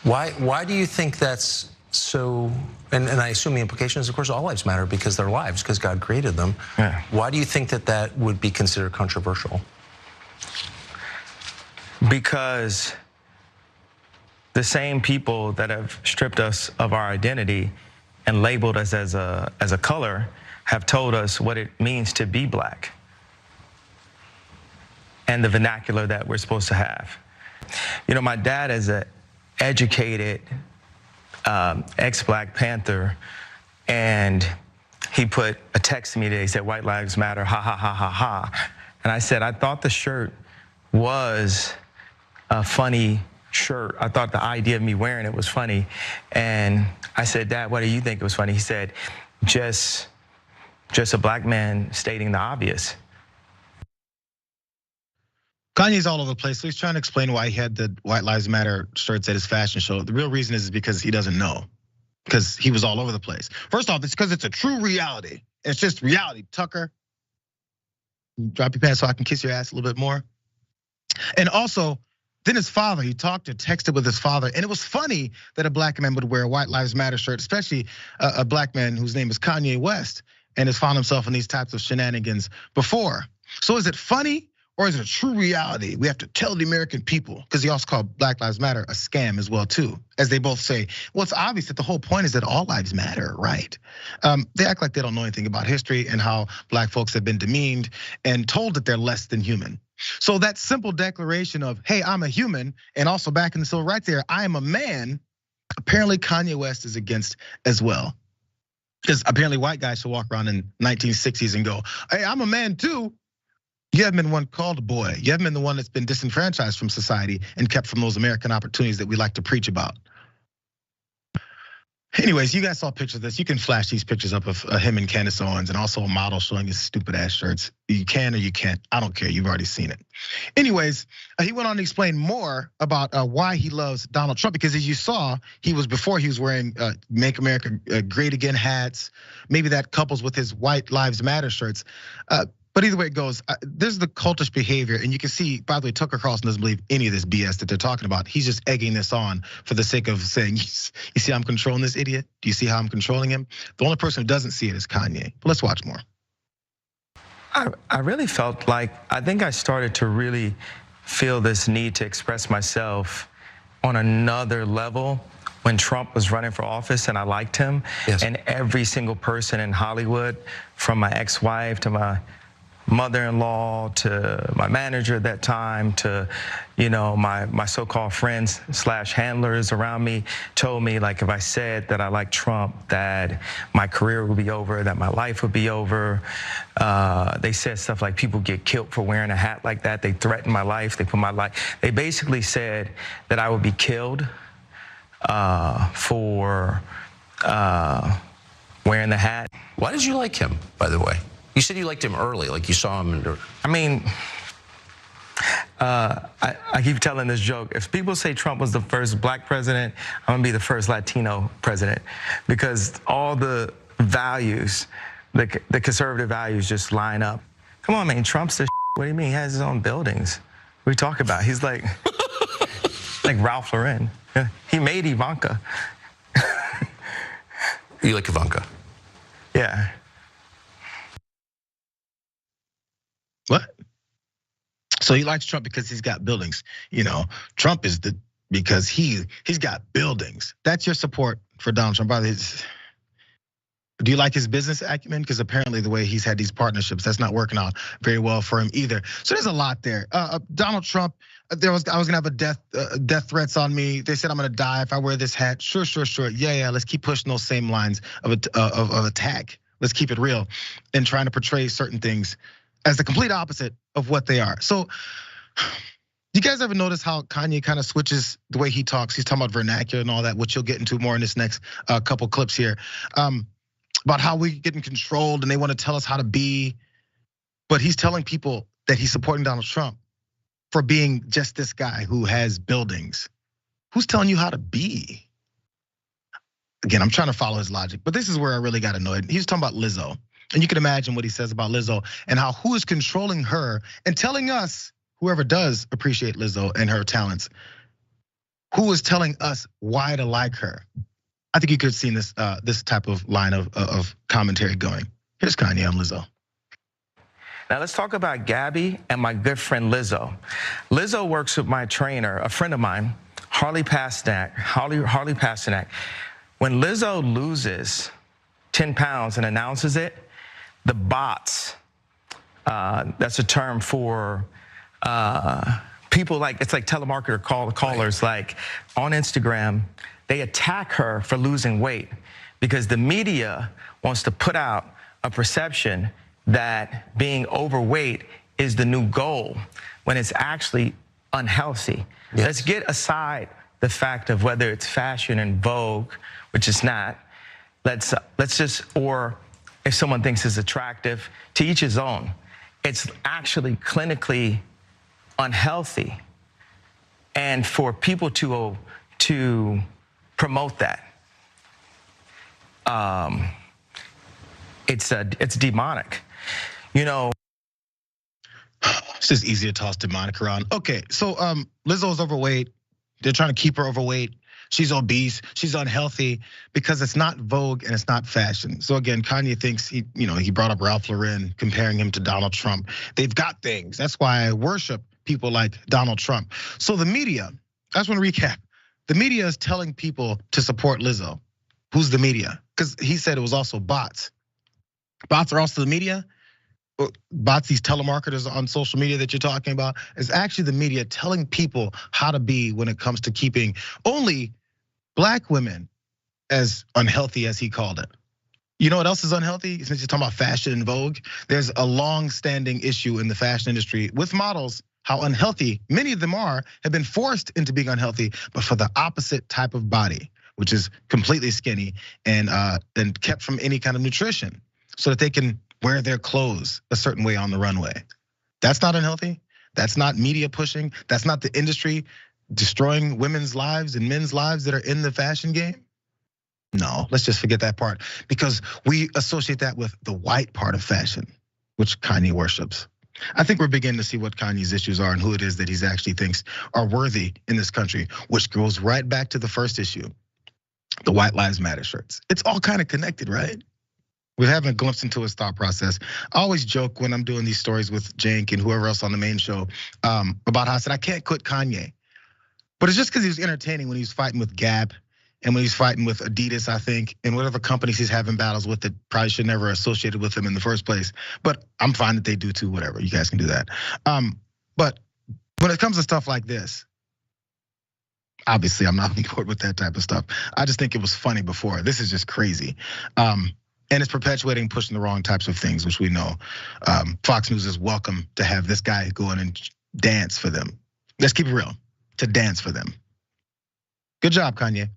Why do you think that's so? And I assume the implication is, of course, all lives matter because they're lives, because God created them. Yeah. Why do you think that would be considered controversial? Because the same people that have stripped us of our identity and labeled us as a color have told us what it means to be black and the vernacular that we're supposed to have. You know, my dad is an educated ex-Black Panther, and he put a text to me today. He said, "White lives matter, ha, ha, ha, ha, ha." And I said, I thought the shirt was a funny shirt. I thought the idea of me wearing it was funny. And I said, "Dad, why do you think it was funny?" He said, just a black man stating the obvious. Kanye's all over the place, so he's trying to explain why he had the White Lives Matter shirts at his fashion show. The real reason is because he doesn't know, because he was all over the place. First off, it's because it's a true reality. It's just reality. Tucker, drop your pants so I can kiss your ass a little bit more. And also, then his father, he texted with his father, and it was funny that a black man would wear a White Lives Matter shirt, especially a black man whose name is Kanye West, and has found himself in these types of shenanigans before. So is it funny? Or is it a true reality? We have to tell the American people, because he also called Black Lives Matter a scam as well too. As they both say, well, it's obvious that the whole point is that all lives matter, right? They act like they don't know anything about history and how black folks have been demeaned and told that they're less than human. So that simple declaration of, hey, I'm a human, and also back in the civil rights era, I am a man, apparently Kanye West is against as well. Because apparently white guys should walk around in 1960s and go, hey, I'm a man too. You haven't been one called a boy. You haven't been the one that's been disenfranchised from society and kept from those American opportunities that we like to preach about. Anyways, you guys saw pictures of this. You can flash these pictures up of him and Candace Owens, and also a model showing his stupid ass shirts. You can or you can't, I don't care, you've already seen it. Anyways, he went on to explain more about why he loves Donald Trump, because as you saw, before he was wearing Make America Great Again hats. Maybe that couples with his White Lives Matter shirts. But either way it goes, there's the cultish behavior, and you can see, by the way, Tucker Carlson doesn't believe any of this BS that they're talking about. He's just egging this on for the sake of saying, you see how I'm controlling this idiot? Do you see how I'm controlling him? The only person who doesn't see it is Kanye. But let's watch more. I really felt like, I think I started to really feel this need to express myself on another level when Trump was running for office, and I liked him. Yes. And every single person in Hollywood, from my ex-wife to my mother-in-law to my manager at that time to my so-called friends / handlers around me, told me, like, if I said that I like Trump, that my career would be over, that my life would be over. They said stuff like people get killed for wearing a hat like that. They threatened my life. They basically said that I would be killed for wearing the hat. Why did you like him, by the way? You said you liked him early, like you saw him. I mean, I keep telling this joke. If people say Trump was the first black president, I'm gonna be the first Latino president, because all the values, the conservative values just line up. Come on, man, Trump's the what do you mean? He has his own buildings. What are you talking about? He's like, like Ralph Lauren. He made Ivanka. You like Ivanka? Yeah. What? So he likes Trump because he's got buildings. Trump is because he's got buildings. That's your support for Donald Trump. Do you like his business acumen? Because apparently the way he's had these partnerships, that's not working out very well for him either. So there's a lot there. Donald Trump, I was gonna have death threats on me. They said I'm gonna die if I wear this hat. Sure. Yeah. Let's keep pushing those same lines of attack. Let's keep it real and trying to portray certain things as the complete opposite of what they are. So, you guys ever notice how Kanye kind of switches the way he talks? He's talking about vernacular and all that, which you'll get into more in this next couple clips here. About how we getting controlled and they want to tell us how to be. But he's telling people that he's supporting Donald Trump for being just this guy who has buildings. Who's telling you how to be? Again, I'm trying to follow his logic, but this is where I really got annoyed. He's talking about Lizzo. And you can imagine what he says about Lizzo and who is controlling her and telling us, whoever does appreciate Lizzo and her talents, who is telling us why to like her. I think you could have seen this type of line of commentary going. Here's Kanye on Lizzo. Now let's talk about Gabby and my good friend Lizzo. Lizzo works with my trainer, a friend of mine, Harley Pasternak. When Lizzo loses 10 pounds and announces it, the bots, that's a term for people like, it's like telemarketer callers, like on Instagram, they attack her for losing weight because the media wants to put out a perception that being overweight is the new goal when it's actually unhealthy. Yes. Let's get aside the fact of whether it's fashion and Vogue, which is not. Let's just, or if someone thinks it's attractive, to each his own. It's actually clinically unhealthy. And for people to promote that, it's demonic. You know, it's just easy to toss demonic around. Okay, so Lizzo's overweight. They're trying to keep her overweight. She's obese. She's unhealthy because it's not Vogue and it's not fashion. So again, Kanye thinks he brought up Ralph Lauren, comparing him to Donald Trump. They've got things. That's why I worship people like Donald Trump. So the media, I just want to recap. The media is telling people to support Lizzo. Who's the media? Because he said it was also bots. Bots are also the media. Bots, these telemarketers on social media that you're talking about, is actually the media telling people how to be when it comes to keeping only Black women as unhealthy as he called it. You know what else is unhealthy? Since you're talking about fashion and Vogue, there's a long-standing issue in the fashion industry with models, how unhealthy many of them have been forced into being unhealthy, but for the opposite type of body, which is completely skinny and kept from any kind of nutrition, so that they can wear their clothes a certain way on the runway. That's not unhealthy. That's not media pushing. That's not the industry destroying women's lives and men's lives that are in the fashion game. No, let's just forget that part because we associate that with the white part of fashion, which Kanye worships. I think we're beginning to see what Kanye's issues are and who it is that he's actually thinks are worthy in this country, which goes right back to the first issue, the White Lives Matter shirts. It's all kind of connected, right? We're having a glimpse into his thought process. I always joke when I'm doing these stories with Jank and whoever else on the main show about how I said I can't quit Kanye. But it's just because he was entertaining when he was fighting with Gap and when he's fighting with Adidas, I think, and whatever companies he's having battles with that probably should never associated with him in the first place. But I'm fine that they do too, whatever, you guys can do that. But when it comes to stuff like this, obviously I'm not on board with that type of stuff. I just think it was funny before. This is just crazy. And it's perpetuating, pushing the wrong types of things, which we know. Fox News is welcome to have this guy go in and dance for them. Let's keep it real, to dance for them. Good job, Kanye.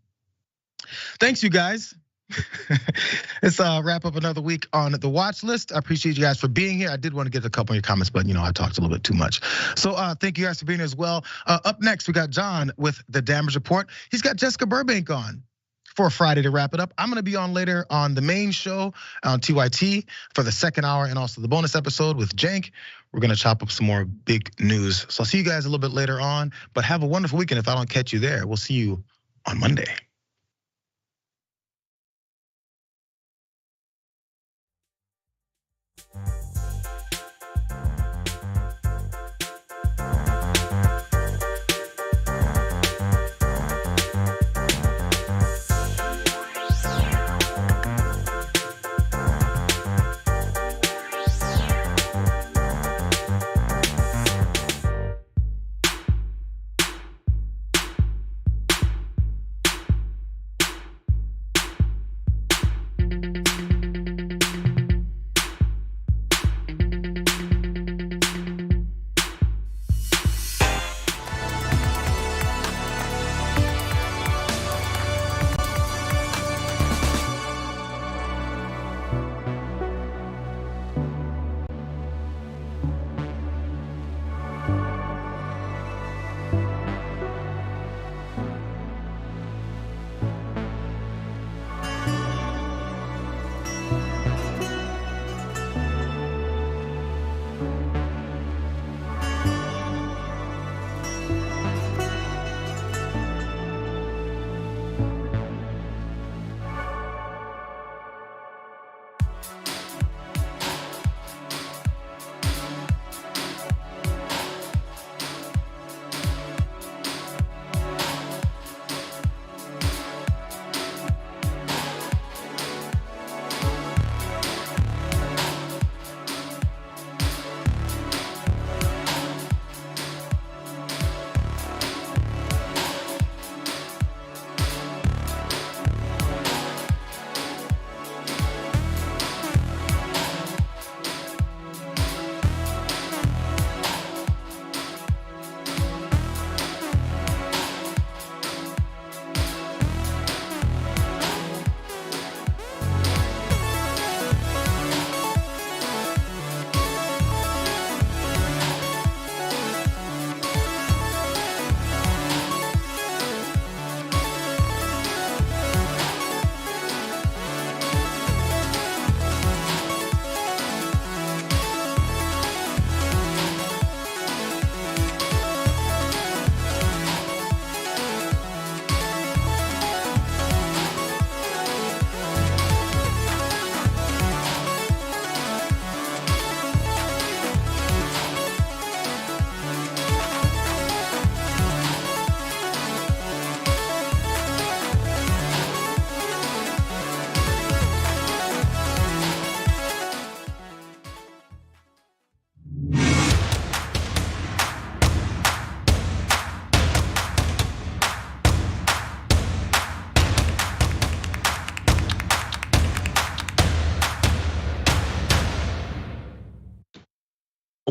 Thanks, you guys. Let's wrap up another week on the watch list. I appreciate you guys for being here. I did want to get a couple of your comments, but I talked a little bit too much. So thank you guys for being here as well. Up next, we got John with the Damage Report. He's got Jessica Burbank on for Friday to wrap it up. I'm gonna be on later on the main show on TYT for the second hour and also the bonus episode with Jank. We're gonna chop up some more big news. So I'll see you guys a little bit later on, but have a wonderful weekend if I don't catch you there. We'll see you on Monday.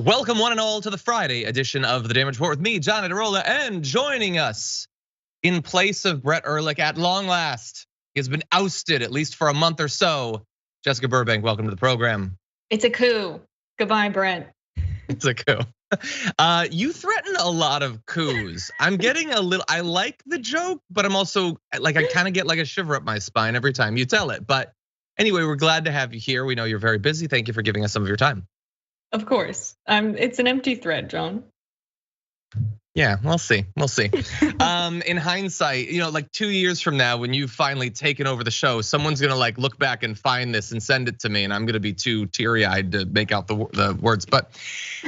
Welcome one and all to the Friday edition of the Damage Report with me, John Iadarola, and joining us in place of Brett Ehrlich at long last. He has been ousted at least for a month or so. Jessica Burbank, welcome to the program. It's a coup. Goodbye, Brett. It's a coup. You threaten a lot of coups. I'm getting a little, I like the joke, but I'm also like, I kind of get like a shiver up my spine every time you tell it. But anyway, we're glad to have you here. We know you're very busy. Thank you for giving us some of your time. Of course. It's an empty thread, John. Yeah, we'll see. We'll see. In hindsight, like 2 years from now, when you've finally taken over the show, someone's gonna like look back and find this and send it to me, and I'm gonna be too teary-eyed to make out the words. But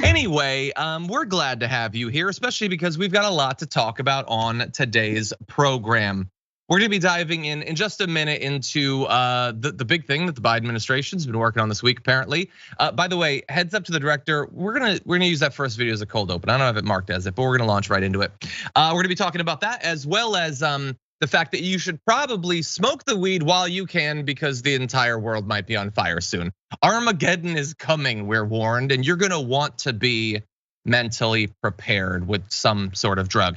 anyway, we're glad to have you here, especially because we've got a lot to talk about on today's program. We're gonna be diving in just a minute into the big thing that the Biden administration's been working on this week, apparently. By the way, heads up to the director, we're gonna use that first video as a cold open. I don't have it marked as it, but we're gonna launch right into it. We're gonna be talking about that, as well as the fact that you should probably smoke the weed while you can, because the entire world might be on fire soon. Armageddon is coming, we're warned, and you're gonna want to be mentally prepared with some sort of drug.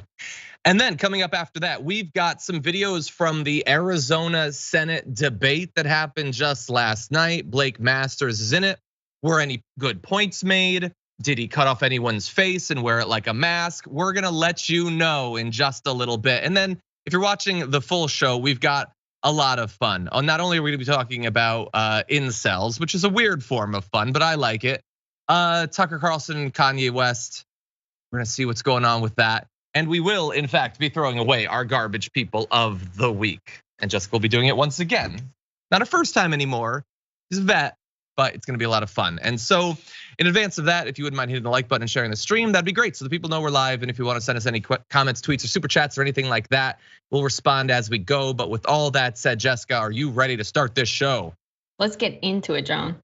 And then coming up after that, we've got some videos from the Arizona Senate debate that happened just last night. Blake Masters is in it. Were any good points made? Did he cut off anyone's face and wear it like a mask? We're gonna let you know in just a little bit. And then if you're watching the full show, we've got a lot of fun. Not only are we gonna be talking about incels, which is a weird form of fun, but I like it. Tucker Carlson and Kanye West. We're gonna see what's going on with that. And we will, in fact, be throwing away our garbage people of the week. And Jessica will be doing it once again. Not a first time anymore, she's a vet, but it's gonna be a lot of fun. And so in advance of that, if you wouldn't mind hitting the like button and sharing the stream, that'd be great, so the people know we're live. And if you wanna send us any comments, tweets, or super chats or anything like that, we'll respond as we go. But with all that said, Jessica, are you ready to start this show? Let's get into it, John.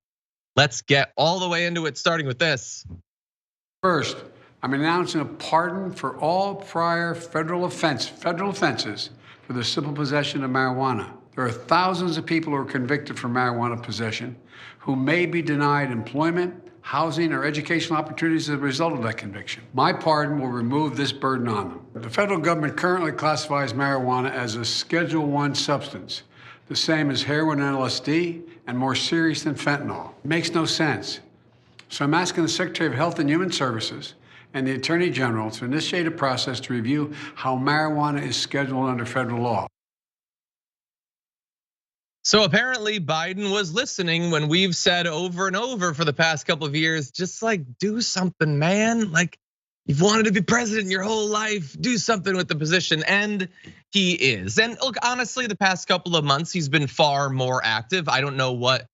Let's get all the way into it, starting with this. First, I'm announcing a pardon for all prior federal offenses for the simple possession of marijuana. There are thousands of people who are convicted for marijuana possession who may be denied employment, housing, or educational opportunities as a result of that conviction. My pardon will remove this burden on them. The federal government currently classifies marijuana as a Schedule I substance, the same as heroin and LSD, and more serious than fentanyl. It makes no sense. So I'm asking the Secretary of Health and Human Services and the Attorney General to initiate a process to review how marijuana is scheduled under federal law. So apparently Biden was listening when we've said over and over for the past couple of years, just like do something, man. Like you've wanted to be president your whole life, do something with the position, and he is. And look, honestly, the past couple of months, he's been far more active. I don't know what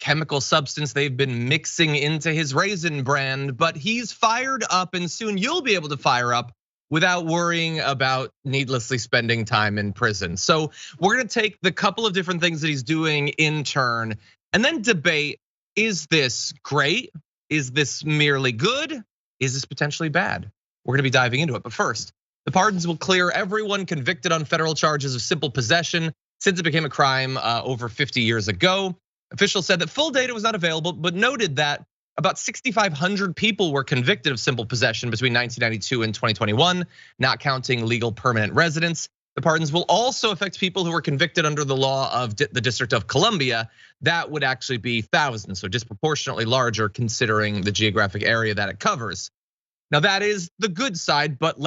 chemical substance they've been mixing into his Raisin brand, but he's fired up, and soon you'll be able to fire up without worrying about needlessly spending time in prison. So we're gonna take the couple of different things that he's doing in turn and then debate, is this great? Is this merely good? Is this potentially bad? We're gonna be diving into it, but first, the pardons will clear everyone convicted on federal charges of simple possession since it became a crime over 50 years ago. Officials said that full data was not available, but noted that about 6,500 people were convicted of simple possession between 1992 and 2021, not counting legal permanent residents. The pardons will also affect people who were convicted under the law of the District of Columbia. That would actually be thousands, so disproportionately larger considering the geographic area that it covers. Now that is the good side, but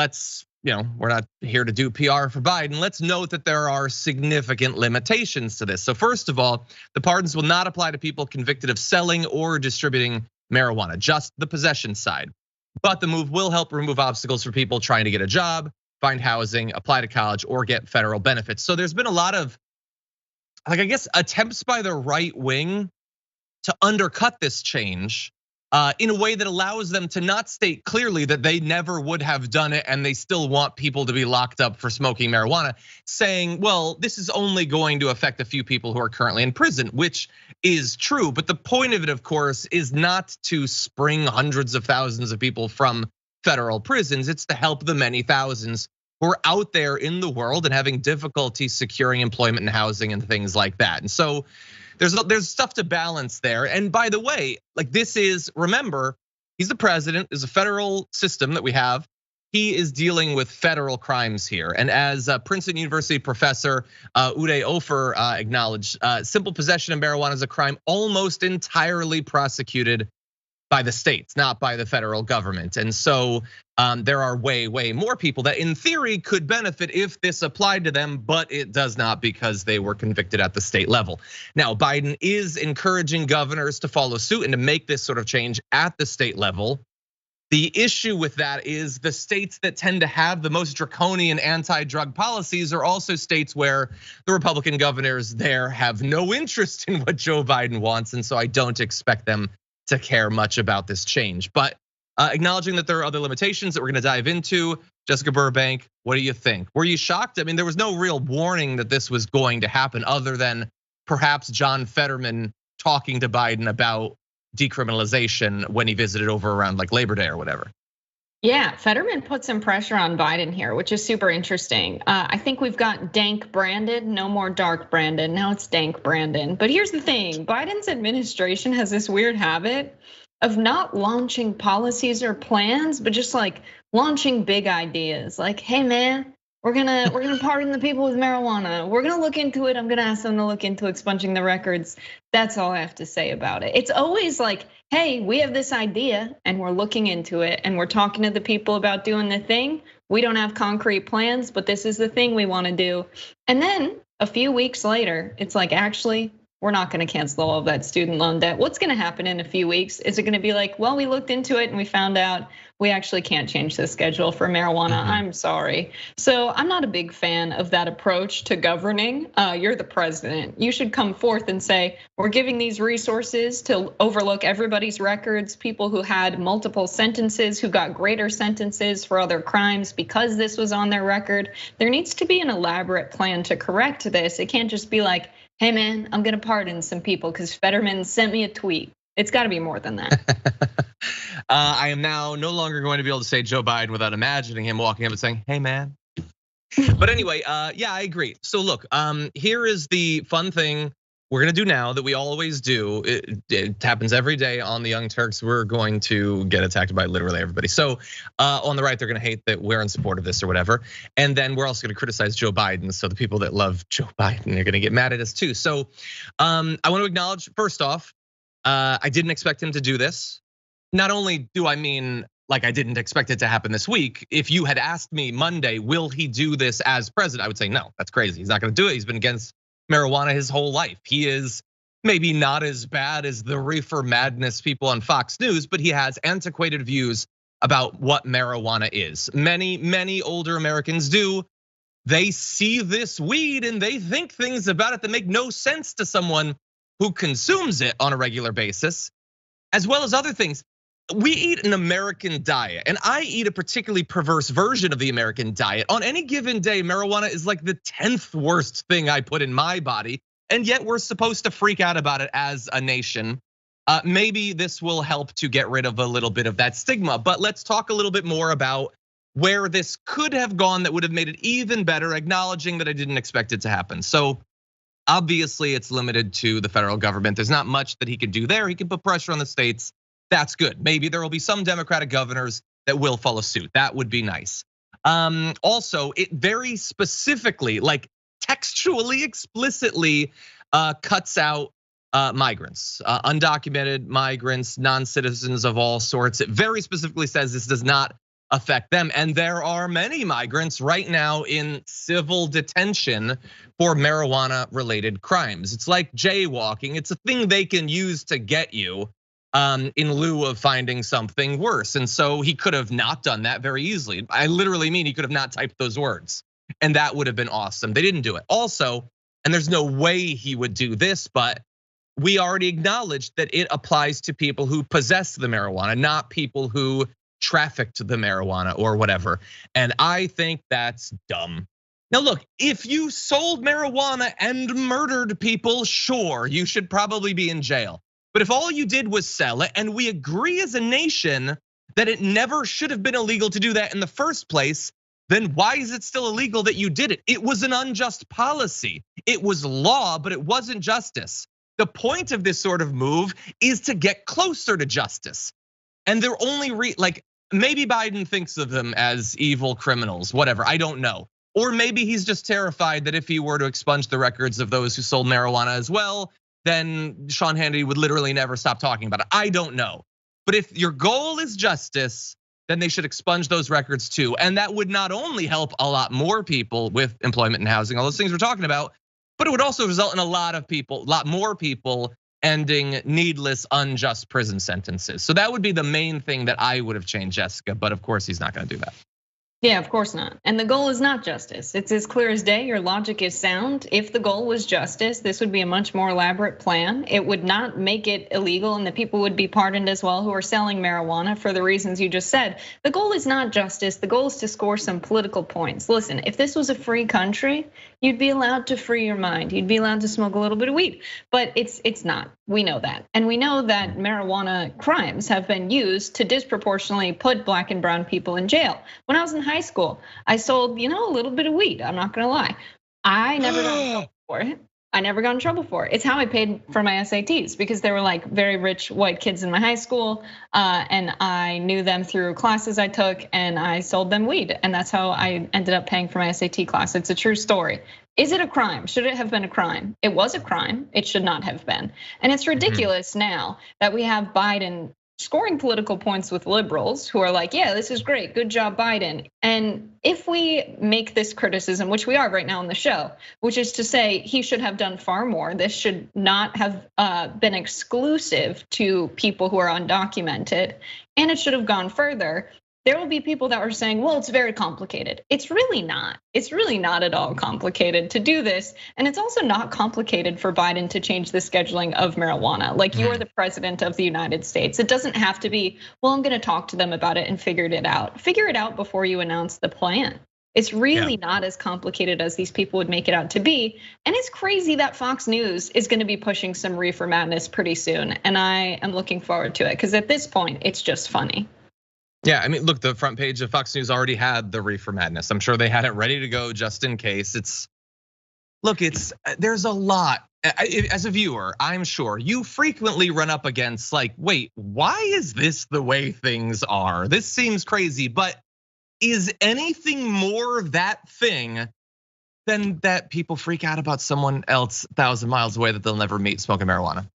we're not here to do PR for Biden. Let's note that there are significant limitations to this. So first of all, the pardons will not apply to people convicted of selling or distributing marijuana, just the possession side. But the move will help remove obstacles for people trying to get a job, find housing, apply to college, or get federal benefits. So there's been a lot of, attempts by the right wing to undercut this change in a way that allows them to not state clearly that they never would have done it and they still want people to be locked up for smoking marijuana, saying, well, this is only going to affect a few people who are currently in prison, which is true. But the point of it, of course, is not to spring hundreds of thousands of people from federal prisons. It's to help the many thousands who are out there in the world and having difficulty securing employment and housing and things like that. And so there's stuff to balance there. And by the way, like this is, remember, He's the president. There's a federal system that we have. He is dealing with federal crimes here. And as Princeton University professor Uday Ofer acknowledged, simple possession of marijuana is a crime almost entirely prosecuted by the states, not by the federal government. And so there are way more people that in theory could benefit if this applied to them, but it does not because they were convicted at the state level. Now, Biden is encouraging governors to follow suit and to make this sort of change at the state level. The issue with that is the states that tend to have the most draconian anti-drug policies are also states where the Republican governors there have no interest in what Joe Biden wants. And so I don't expect them to care much about this change. But acknowledging that there are other limitations that we're gonna dive into, Jessica Burbank, what do you think? Were you shocked? I mean, there was no real warning that this was going to happen other than perhaps John Fetterman talking to Biden about decriminalization when he visited over around like Labor Day or whatever. Yeah, Fetterman put some pressure on Biden here, which is super interesting. I think we've got dank Brandon, no more dark Brandon. Now it's dank Brandon. But here's the thing, Biden's administration has this weird habit of not launching policies or plans, but just like launching big ideas. Like, hey man, we're gonna pardon the people with marijuana. We're gonna look into it. I'm gonna ask them to look into expunging the records. That's all I have to say about it. It's always like, hey, we have this idea and we're looking into it and we're talking to the people about doing the thing. We don't have concrete plans, but this is the thing we wanna do. And then a few weeks later, it's like, actually, we're not gonna cancel all of that student loan debt. What's gonna happen in a few weeks? Is it gonna be like, well, we looked into it and we found out we actually can't change the schedule for marijuana. I'm sorry. So I'm not a big fan of that approach to governing. You're the president. You should come forth and say, we're giving these resources to overlook everybody's records, people who had multiple sentences, who got greater sentences for other crimes because this was on their record. There needs to be an elaborate plan to correct this. It can't just be like, hey man, I'm gonna pardon some people because Fetterman sent me a tweet. It's gotta be more than that. I am now no longer going to be able to say Joe Biden without imagining him walking up and saying, hey man. But anyway, yeah, I agree. So look, here is the fun thing we're gonna do now that we always do. It happens every day on the Young Turks. We're going to get attacked by literally everybody. So on the right, they're gonna hate that we're in support of this or whatever. And then we're also gonna criticize Joe Biden. So the people that love Joe Biden are gonna get mad at us too. So I want to acknowledge, first off, I didn't expect him to do this. Not only do I mean, like I didn't expect it to happen this week. If you had asked me Monday, will he do this as president? I would say, no, that's crazy. He's not gonna do it. He's been against marijuana his whole life. He is maybe not as bad as the reefer madness people on Fox News, but he has antiquated views about what marijuana is. Many older Americans do. They see this weed and they think things about it that make no sense to someone who consumes it on a regular basis, as well as other things. We eat an American diet, and I eat a particularly perverse version of the American diet. On any given day, marijuana is like the 10th worst thing I put in my body, and yet we're supposed to freak out about it as a nation. Maybe this will help to get rid of a little bit of that stigma, but let's talk a little bit more about where this could have gone that would have made it even better, acknowledging that I didn't expect it to happen. So obviously it's limited to the federal government. There's not much that he could do there. He can put pressure on the states. That's good. Maybe there will be some Democratic governors that will follow suit. That would be nice. Also, it very specifically, like textually, explicitly cuts out migrants, undocumented migrants, non-citizens of all sorts. It very specifically says this does not affect them. And there are many migrants right now in civil detention for marijuana related crimes. It's like jaywalking. It's a thing they can use to get you in lieu of finding something worse. And so he could have not done that very easily. I literally mean he could have not typed those words, and that would have been awesome. They didn't do it. Also, and there's no way he would do this, but we already acknowledged that it applies to people who possess the marijuana, not people who trafficked the marijuana or whatever. And I think that's dumb. Now look, if you sold marijuana and murdered people, sure, you should probably be in jail. But if all you did was sell it, and we agree as a nation that it never should have been illegal to do that in the first place, then why is it still illegal that you did it? It was an unjust policy. It was law, but it wasn't justice. The point of this sort of move is to get closer to justice. And they're only like, maybe Biden thinks of them as evil criminals, whatever, I don't know. Or maybe he's just terrified that if he were to expunge the records of those who sold marijuana as well, then Sean Hannity would literally never stop talking about it. I don't know. But if your goal is justice, then they should expunge those records too. And that would not only help a lot more people with employment and housing, all those things we're talking about, but it would also result in a lot more people ending needless, unjust prison sentences. So that would be the main thing that I would have changed, Jessica. But of course, he's not gonna do that. Yeah, of course not. And the goal is not justice. It's as clear as day. Your logic is sound. If the goal was justice, this would be a much more elaborate plan. It would not make it illegal, and the people would be pardoned as well who are selling marijuana for the reasons you just said. The goal is not justice. The goal is to score some political points. Listen, if this was a free country, you'd be allowed to free your mind. You'd be allowed to smoke a little bit of weed, but it's not. We know that. And we know that marijuana crimes have been used to disproportionately put black and brown people in jail. When I was in high school, I sold, a little bit of weed. I'm not gonna lie. I never got in trouble for it. I never got in trouble for it. It's how I paid for my SATs because they were like very rich white kids in my high school. And I knew them through classes I took and I sold them weed. And that's how I ended up paying for my SAT class. It's a true story. Is it a crime? Should it have been a crime? It was a crime. It should not have been. And it's ridiculous now that we have Biden scoring political points with liberals who are like, yeah, this is great, good job, Biden. And if we make this criticism, which we are right now on the show, which is to say he should have done far more, this should not have been exclusive to people who are undocumented, and it should have gone further. There will be people that are saying, well, it's very complicated. It's really not. It's really not at all complicated to do this. And it's also not complicated for Biden to change the scheduling of marijuana. Like, you're the president of the United States. It doesn't have to be, well, I'm gonna talk to them about it and figure it out. Figure it out before you announce the plan. It's really not as complicated as these people would make it out to be. And it's crazy that Fox News is gonna be pushing some reefer madness pretty soon. And I am looking forward to it, because at this point, it's just funny. Yeah, I mean, look, the front page of Fox News already had the reefer madness. I'm sure they had it ready to go just in case. There's a lot. As a viewer, I'm sure you frequently run up against like, wait, why is this the way things are? This seems crazy, but is anything more that thing than that people freak out about someone else 1,000 miles away that they'll never meet smoking marijuana?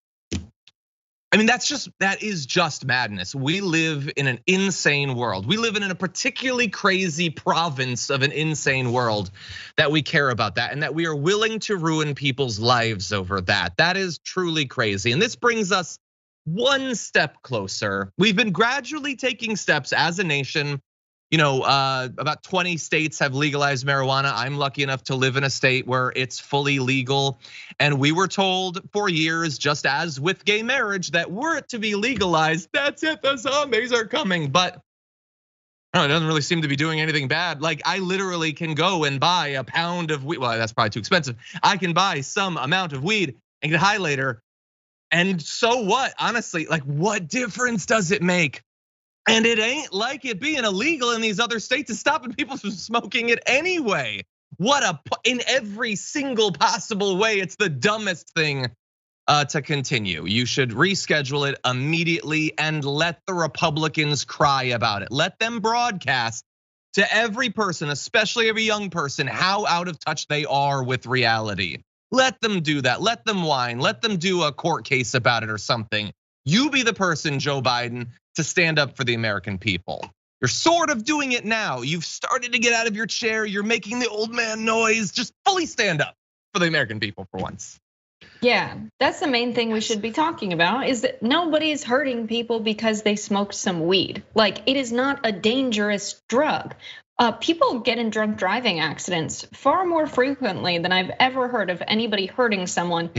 I mean, that is just madness. We live in an insane world. We live in a particularly crazy province of an insane world that we care about that, and that we are willing to ruin people's lives over that. That is truly crazy. And this brings us one step closer. We've been gradually taking steps as a nation. About 20 states have legalized marijuana. I'm lucky enough to live in a state where it's fully legal. And we were told for years, just as with gay marriage, that were it to be legalized, that's it, the zombies are coming. But it doesn't really seem to be doing anything bad. Like, I literally can go and buy a pound of weed. Well, that's probably too expensive. I can buy some amount of weed and get high later. And so what? Honestly, like, what difference does it make? And it ain't like it being illegal in these other states is stopping people from smoking it anyway. In every single possible way, it's the dumbest thing to continue. You should reschedule it immediately and let the Republicans cry about it. Let them broadcast to every person, especially every young person, how out of touch they are with reality. Let them do that, let them whine, let them do a court case about it or something. You be the person, Joe Biden, to stand up for the American people. You're sort of doing it now. You've started to get out of your chair. You're making the old man noise. Just fully stand up for the American people for once. Yeah, that's the main thing we should be talking about, is that nobody is hurting people because they smoked some weed. Like, it is not a dangerous drug. People get in drunk driving accidents far more frequently than I've ever heard of anybody hurting someone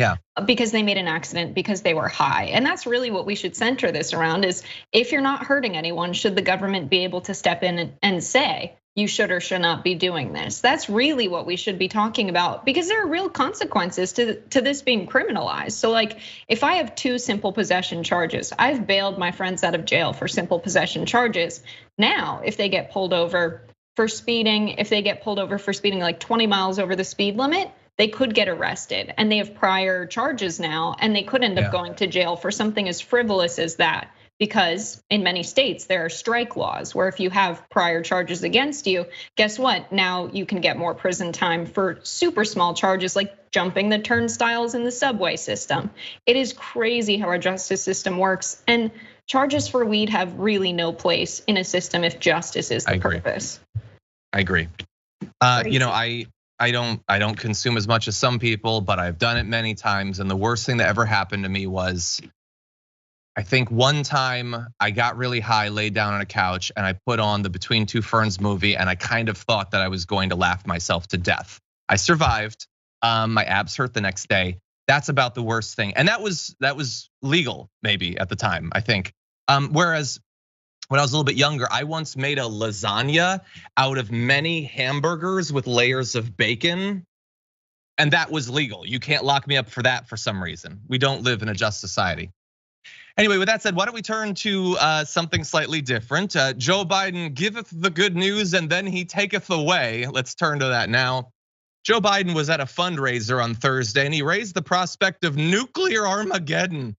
because they made an accident because they were high. And that's really what we should center this around, is if you're not hurting anyone, should the government be able to step in and say, you should or should not be doing this? That's really what we should be talking about, because there are real consequences to this being criminalized. So like, if I have 2 simple possession charges, I've bailed my friends out of jail for simple possession charges. Now, if they get pulled over for speeding, if they get pulled over for speeding like 20 miles over the speed limit, they could get arrested, and they have prior charges now, and they could end up going to jail for something as frivolous as that, because in many states there are strike laws where if you have prior charges against you, guess what? Now you can get more prison time for super small charges like jumping the turnstiles in the subway system. It is crazy how our justice system works, and charges for weed have really no place in a system if justice is the purpose. I agree. You know, I don't consume as much as some people, but I've done it many times. And the worst thing that ever happened to me was, I think one time I got really high, laid down on a couch, and I put on the Between Two Ferns movie, and I kind of thought that I was going to laugh myself to death. I survived. My abs hurt the next day. That's about the worst thing, and that was legal maybe at the time, I think. Whereas when I was a little bit younger, I once made a lasagna out of many hamburgers with layers of bacon. And that was legal. You can't lock me up for that for some reason. We don't live in a just society. Anyway, with that said, why don't we turn to something slightly different? Joe Biden giveth the good news and then he taketh away. Let's turn to that now. Joe Biden was at a fundraiser on Thursday and he raised the prospect of nuclear Armageddon.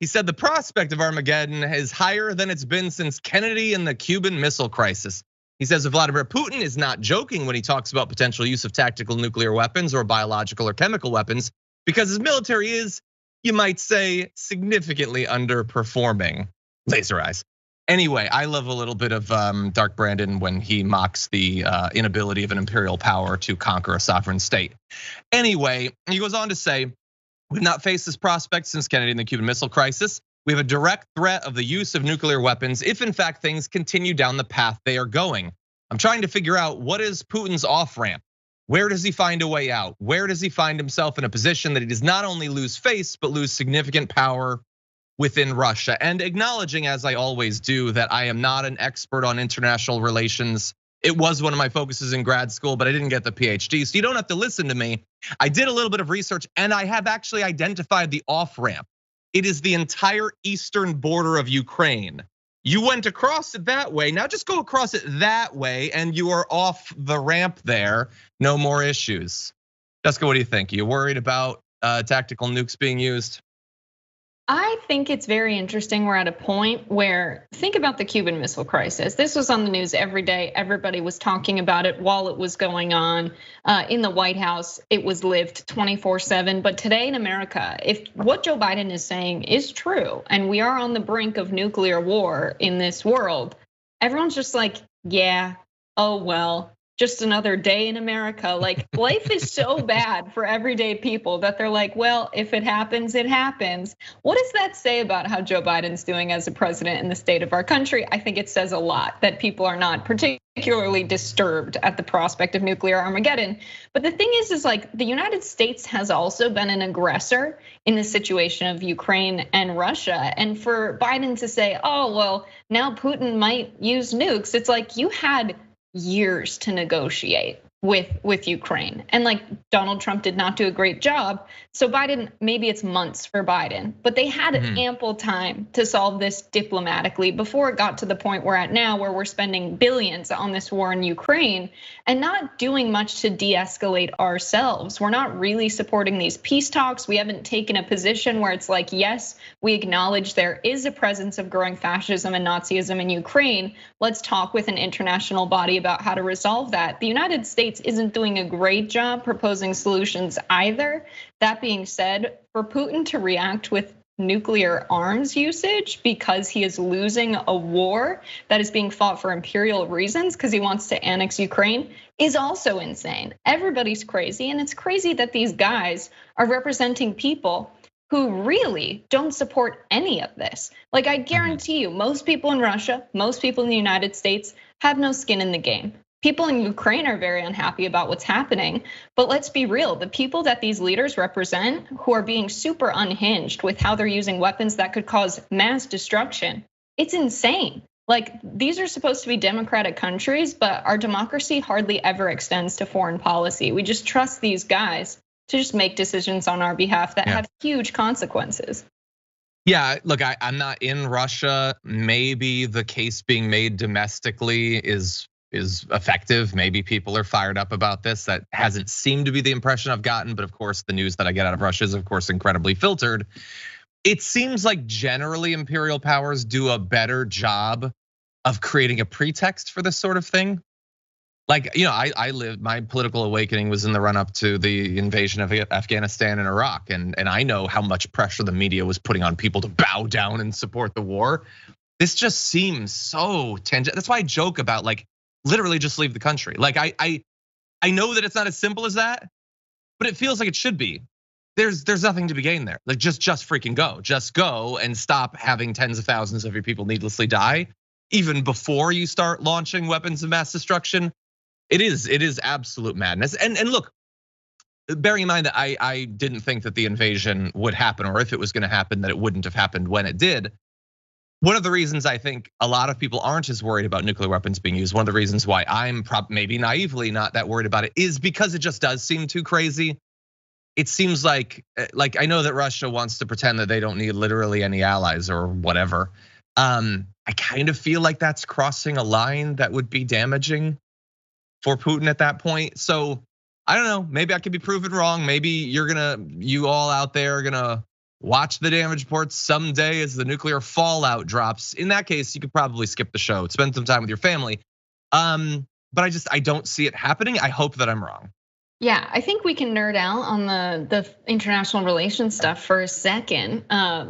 He said the prospect of Armageddon is higher than it's been since Kennedy and the Cuban Missile Crisis. He says that Vladimir Putin is not joking when he talks about potential use of tactical nuclear weapons or biological or chemical weapons, because his military is, you might say, significantly underperforming. Laser eyes. Anyway, I love a little bit of Dark Brandon when he mocks the inability of an imperial power to conquer a sovereign state. Anyway, he goes on to say, we've not faced this prospect since Kennedy and the Cuban Missile Crisis. We have a direct threat of the use of nuclear weapons if in fact things continue down the path they are going. I'm trying to figure out, what is Putin's off ramp? Where does he find a way out? Where does he find himself in a position that he does not only lose face, but lose significant power within Russia? And acknowledging, as I always do, that I am not an expert on international relations. It was one of my focuses in grad school, but I didn't get the PhD, so you don't have to listen to me. I did a little bit of research and I have actually identified the off ramp. It is the entire eastern border of Ukraine. You went across it that way. Now just go across it that way and you are off the ramp there. No more issues. Jessica, what do you think? Are you worried about tactical nukes being used? I think it's very interesting. We're at a point where, think about the Cuban Missile Crisis. This was on the news every day. Everybody was talking about it while it was going on. In the White House, it was lived 24/7. But today in America, if what Joe Biden is saying is true, and we are on the brink of nuclear war in this world, everyone's just like, yeah, oh well. Just another day in America. Like, life is so bad for everyday people that they're like, well, if it happens, it happens. What does that say about how Joe Biden's doing as a president in the state of our country? I think it says a lot that people are not particularly disturbed at the prospect of nuclear Armageddon. But the thing is like the United States has also been an aggressor in the situation of Ukraine and Russia. And for Biden to say, oh, well, now Putin might use nukes, it's like you had years to negotiate with Ukraine. And like Donald Trump did not do a great job. So Biden, maybe it's months for Biden, but they had ample time to solve this diplomatically before it got to the point we're at now, where we're spending billions on this war in Ukraine and not doing much to de-escalate ourselves. We're not really supporting these peace talks. We haven't taken a position where it's like, yes, we acknowledge there is a presence of growing fascism and Nazism in Ukraine. Let's talk with an international body about how to resolve that. The United States isn't doing a great job proposing solutions either. That being said, for Putin to react with nuclear arms usage because he is losing a war that is being fought for imperial reasons because he wants to annex Ukraine is also insane. Everybody's crazy, and it's crazy that these guys are representing people who really don't support any of this. Like, I guarantee you, most people in Russia, most people in the United States have no skin in the game. People in Ukraine are very unhappy about what's happening, but let's be real. The people that these leaders represent, who are being super unhinged with how they're using weapons that could cause mass destruction, it's insane. Like, these are supposed to be democratic countries, but our democracy hardly ever extends to foreign policy. We just trust these guys to just make decisions on our behalf that have huge consequences. Yeah, look, I'm not in Russia. Maybe the case being made domestically is effective. Maybe people are fired up about this. That hasn't seemed to be the impression I've gotten, but of course the news that I get out of Russia is of course incredibly filtered. it seems like generally imperial powers do a better job of creating a pretext for this sort of thing. Like, I lived, my political awakening was in the run up to the invasion of Afghanistan and Iraq. And I know how much pressure the media was putting on people to bow down and support the war. This just seems so tangent. That's why I joke about like literally just leave the country. Like I know that it's not as simple as that, but it feels like it should be. There's nothing to be gained there. Like just freaking go. Just go and stop having tens of thousands of your people needlessly die, even before you start launching weapons of mass destruction. It is absolute madness. And look, bearing in mind that I didn't think that the invasion would happen, or if it was gonna happen, that it wouldn't have happened when it did. One of the reasons I think a lot of people aren't as worried about nuclear weapons being used, one of the reasons why I'm maybe naively not that worried about it, is because it just does seem too crazy. It seems like I know that Russia wants to pretend that they don't need literally any allies or whatever. I kind of feel like that's crossing a line that would be damaging for Putin at that point. So I don't know, maybe I could be proven wrong. Maybe you all out there are gonna watch the damage reports someday as the nuclear fallout drops. In that case, you could probably skip the show, spend some time with your family. But I don't see it happening. I hope that I'm wrong. Yeah, I think we can nerd out on the international relations stuff for a second,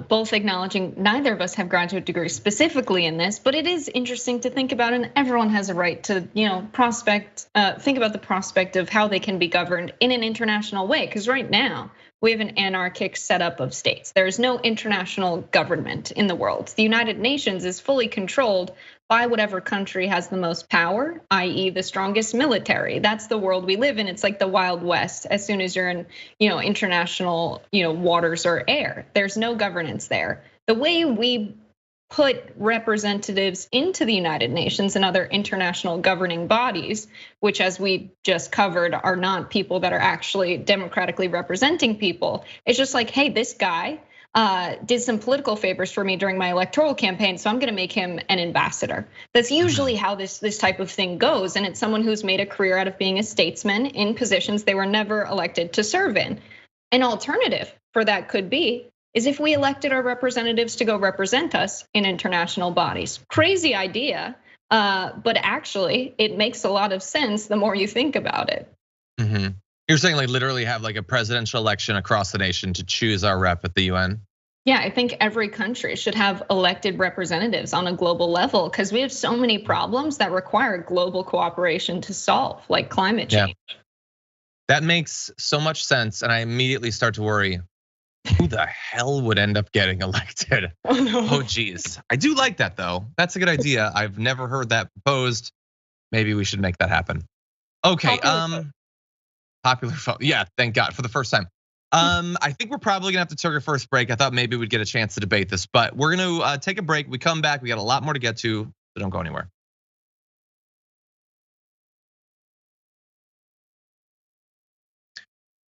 both acknowledging neither of us have graduate degrees specifically in this, but it is interesting to think about, and everyone has a right to, think about the prospect of how they can be governed in an international way. Because right now, we have an anarchic setup of states. There is no international government in the world. The United Nations is fully controlled by whatever country has the most power, i.e. the strongest military. That's the world we live in. It's like the Wild West. As soon as you're in, international, waters or air, there's no governance there. The way we put representatives into the United Nations and other international governing bodies, which as we just covered are not people that are actually democratically representing people. It's just like, hey, this guy did some political favors for me during my electoral campaign, so I'm gonna make him an ambassador. That's usually how this type of thing goes, and it's someone who's made a career out of being a statesman in positions they were never elected to serve in. An alternative for that could be is if we elected our representatives to go represent us in international bodies. Crazy idea, but actually it makes a lot of sense the more you think about it. You're saying like literally have like a presidential election across the nation to choose our rep at the UN? Yeah, I think every country should have elected representatives on a global level because we have so many problems that require global cooperation to solve, like climate change. Yeah. That makes so much sense, and I immediately start to worry, who the hell would end up getting elected? Oh no. Oh geez, I do like that though. That's a good idea. I've never heard that proposed. Maybe we should make that happen. Okay, popular vote. Yeah, thank God for the first time. I think we're probably gonna have to take our first break. I thought maybe we'd get a chance to debate this, but we're gonna take a break. We come back, we got a lot more to get to, so don't go anywhere.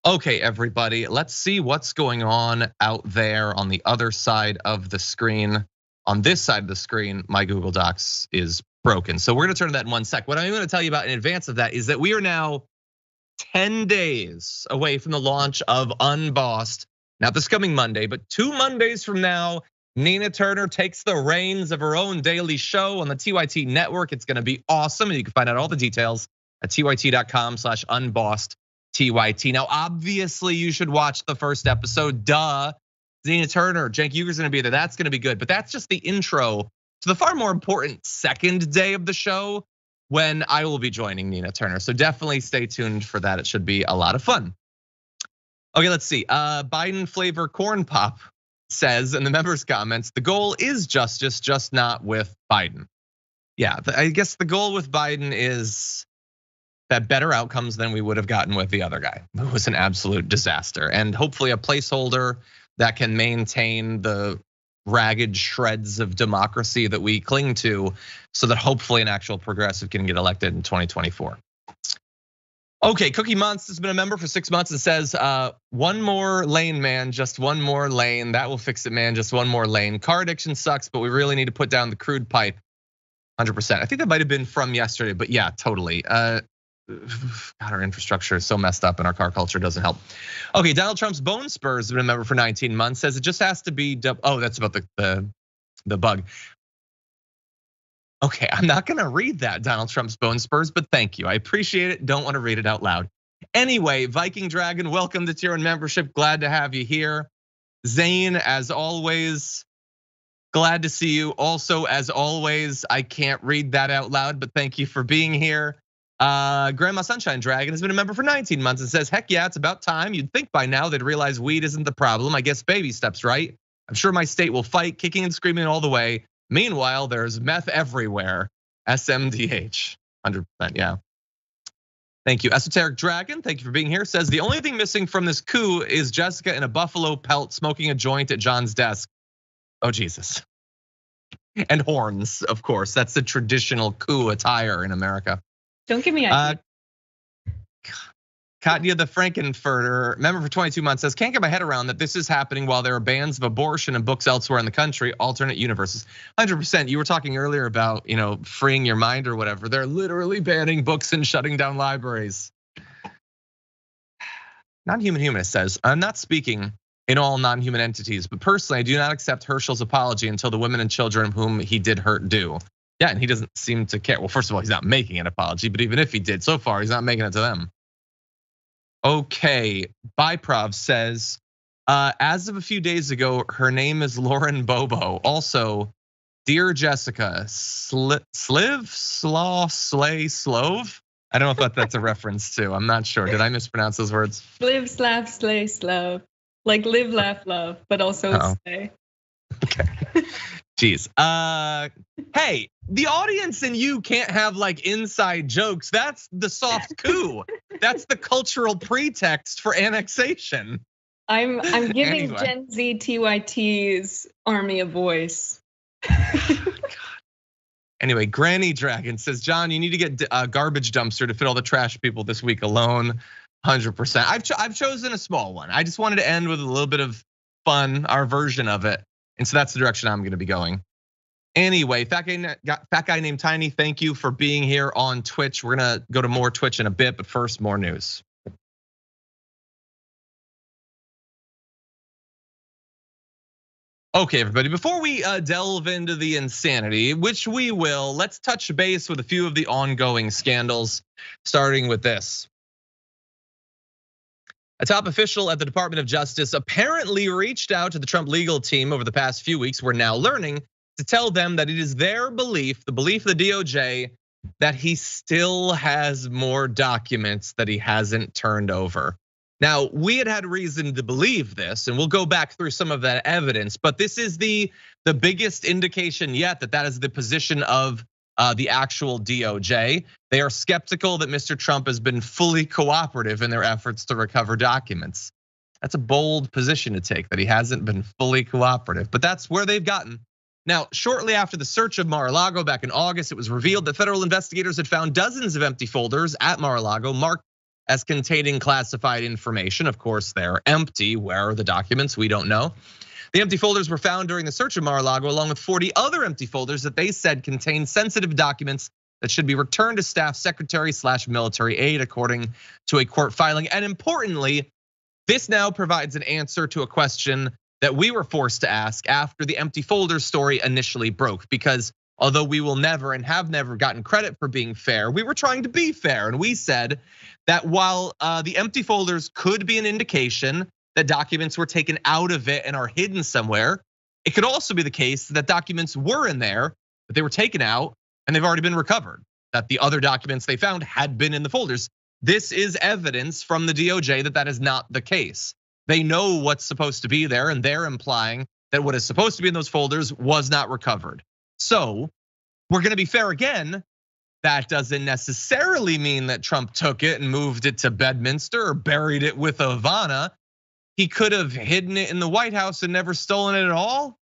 Okay, everybody, let's see what's going on out there on the other side of the screen. On this side of the screen, my Google Docs is broken. So we're gonna turn to that in one sec. What I'm gonna tell you about in advance of that is that we are now 10 days away from the launch of Unbossed. Not this coming Monday, but 2 Mondays from now, Nina Turner takes the reins of her own daily show on the TYT network. It's gonna be awesome, and you can find out all the details at tyt.com/unbossed. TYT. Now, obviously, you should watch the first episode. Duh. Nina Turner, Cenk Uger's gonna be there. That's gonna be good. But that's just the intro to the far more important second day of the show when I will be joining Nina Turner. So definitely stay tuned for that. It should be a lot of fun. Okay, let's see. Biden flavor corn pop says in the members' comments, the goal is justice, just not with Biden. Yeah, I guess the goal with Biden is that better outcomes than we would have gotten with the other guy, who was an absolute disaster. And hopefully a placeholder that can maintain the ragged shreds of democracy that we cling to, so that hopefully an actual progressive can get elected in 2024. Okay, Cookie Monster's been a member for 6 months and says, one more lane, man, just one more lane. That will fix it, man, just one more lane. Car addiction sucks, but we really need to put down the crude pipe. 100%. I think that might have been from yesterday, but yeah, totally. God, our infrastructure is so messed up and our car culture doesn't help. Okay, Donald Trump's bone spurs have been a member for 19 months, says it just has to be, oh, that's about the bug. Okay, I'm not gonna read that, Donald Trump's bone spurs, but thank you. I appreciate it, don't wanna read it out loud. Anyway, Viking Dragon, welcome to tier 1 membership, glad to have you here. Zane, as always, glad to see you. Also, as always, I can't read that out loud, but thank you for being here. Grandma Sunshine Dragon has been a member for 19 months and says, heck yeah, it's about time. You'd think by now they'd realize weed isn't the problem. I guess baby steps, right? I'm sure my state will fight, kicking and screaming all the way. Meanwhile, there's meth everywhere. SMDH, 100%, yeah. Thank you. Esoteric Dragon, thank you for being here. Says the only thing missing from this coup is Jessica in a buffalo pelt smoking a joint at John's desk. Oh, Jesus. And horns, of course. That's the traditional coup attire in America. Don't give me ideas. Katya the Frankenfurter, member for 22 months, says, can't get my head around that this is happening while there are bans of abortion and books elsewhere in the country, alternate universes. 100%, you were talking earlier about, freeing your mind or whatever. They're literally banning books and shutting down libraries. Non-human humanist says, I'm not speaking in all non-human entities, but personally, I do not accept Herschel's apology until the women and children whom he did hurt do. Yeah, and he doesn't seem to care. Well, first of all, he's not making an apology, but even if he did, so far, he's not making it to them. Okay, Byprov says, as of a few days ago, her name is Lauren Bobo. Also, dear Jessica, Slove? I don't know if that's a reference to, I'm not sure. Did I mispronounce those words? Live, slav, slay, slove. Like live, laugh, love, but also slay. Okay, jeez. Hey, the audience and you can't have like inside jokes. That's the soft coup. That's the cultural pretext for annexation. I'm giving Gen Z TYT's army a voice. Anyway, Granny Dragon says, John, you need to get a garbage dumpster to fit all the trash people this week alone. 100%. I've chosen a small one. I just wanted to end with a little bit of fun, our version of it. And so that's the direction I'm gonna be going. Anyway, fat guy named Tiny, thank you for being here on Twitch. We're gonna go to more Twitch in a bit, but first, more news. Okay, everybody, before we delve into the insanity, which we will, let's touch base with a few of the ongoing scandals, starting with this. A top official at the Department of Justice apparently reached out to the Trump legal team over the past few weeks. We're now learning to tell them that it is their belief, the belief of the DOJ, that he still has more documents that he hasn't turned over. Now, we had reason to believe this, and we'll go back through some of that evidence, but this is the biggest indication yet that is the position of the actual DOJ. They are skeptical that Mr. Trump has been fully cooperative in their efforts to recover documents. That's a bold position to take, that he hasn't been fully cooperative, but that's where they've gotten. Now, shortly after the search of Mar-a-Lago back in August, it was revealed that federal investigators had found dozens of empty folders at Mar-a-Lago marked as containing classified information. Of course, they're empty. Where are the documents? We don't know. The empty folders were found during the search of Mar-a-Lago, along with 40 other empty folders that they said contained sensitive documents that should be returned to staff secretary/military aid, according to a court filing. And importantly, this now provides an answer to a question that we were forced to ask after the empty folder story initially broke, because although we will never and have never gotten credit for being fair, we were trying to be fair. And we said that while the empty folders could be an indication that documents were taken out of it and are hidden somewhere, it could also be the case that documents were in there, but they were taken out and they've already been recovered, that the other documents they found had been in the folders. This is evidence from the DOJ that that is not the case. They know what's supposed to be there, and they're implying that what is supposed to be in those folders was not recovered. So we're gonna be fair again. That doesn't necessarily mean that Trump took it and moved it to Bedminster or buried it with Ivana. He could have hidden it in the White House and never stolen it at all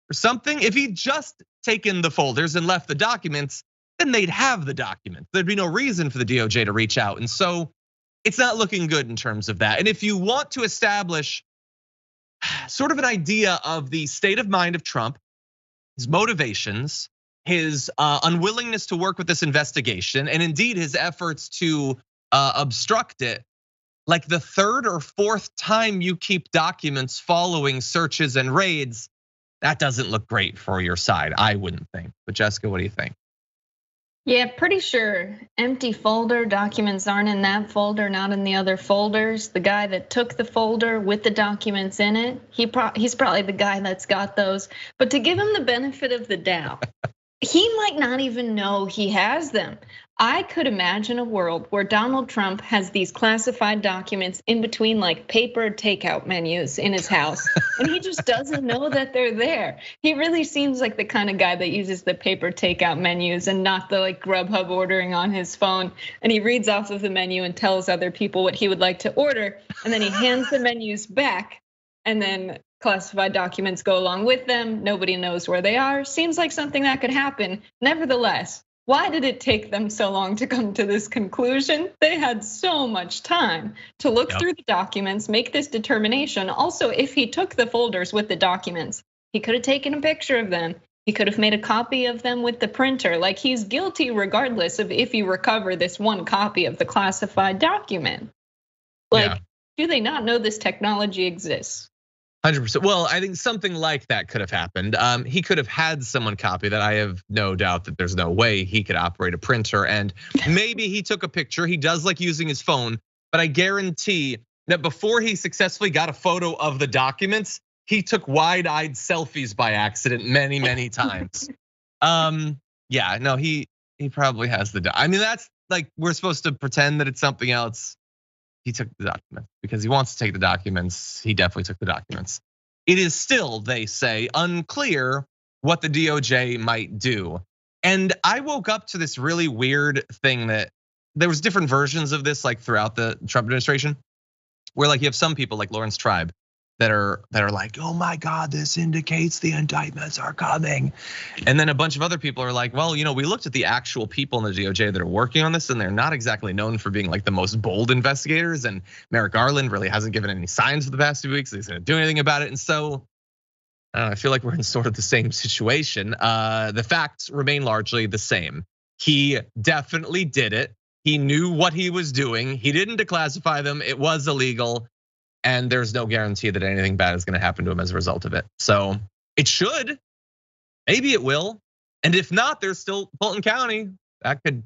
or something. If he'd just taken the folders and left the documents, then they'd have the documents. There'd be no reason for the DOJ to reach out. And so it's not looking good in terms of that. And if you want to establish sort of an idea of the state of mind of Trump, his motivations, his unwillingness to work with this investigation, and indeed his efforts to obstruct it, like the third or fourth time you keep documents following searches and raids, that doesn't look great for your side, I wouldn't think. But Jessica, what do you think? Yeah, pretty sure. Empty folder, documents aren't in that folder, not in the other folders. The guy that took the folder with the documents in it, he's probably the guy that's got those. But to give him the benefit of the doubt, he might not even know he has them. I could imagine a world where Donald Trump has these classified documents in between like paper takeout menus in his house, and he just doesn't know that they're there. He really seems like the kind of guy that uses the paper takeout menus and not the like Grubhub ordering on his phone. And he reads off of the menu and tells other people what he would like to order, and then he hands the menus back, and then classified documents go along with them. Nobody knows where they are. Seems like something that could happen. Nevertheless, why did it take them so long to come to this conclusion? They had so much time to look through the documents, make this determination. Also, if he took the folders with the documents, he could have taken a picture of them. He could have made a copy of them with the printer. Like, he's guilty regardless of if you recover this one copy of the classified document. Like, do they not know this technology exists? 100%. Well, I think something like that could have happened. He could have had someone copy that. I have no doubt that there's no way he could operate a printer. And maybe he took a picture. He does like using his phone, but I guarantee that before he successfully got a photo of the documents, he took wide-eyed selfies by accident many, many times. Yeah, no, he probably has I mean, that's like, we're supposed to pretend that it's something else. He took the documents because he wants to take the documents. He definitely took the documents. It is still, they say, unclear what the DOJ might do. And I woke up to this really weird thing that there was different versions of this like throughout the Trump administration, where like you have some people like Lawrence Tribe that are like, oh my God, this indicates the indictments are coming. And then a bunch of other people are like, well, we looked at the actual people in the DOJ that are working on this, and they're not exactly known for being like the most bold investigators. And Merrick Garland really hasn't given any signs for the past 2 weeks that he's gonna do anything about it. And so I feel like we're in sort of the same situation. The facts remain largely the same. He definitely did it. He knew what he was doing. He didn't declassify them. It was illegal. And there's no guarantee that anything bad is gonna happen to him as a result of it. So it should, maybe it will. And if not, there's still Fulton County that could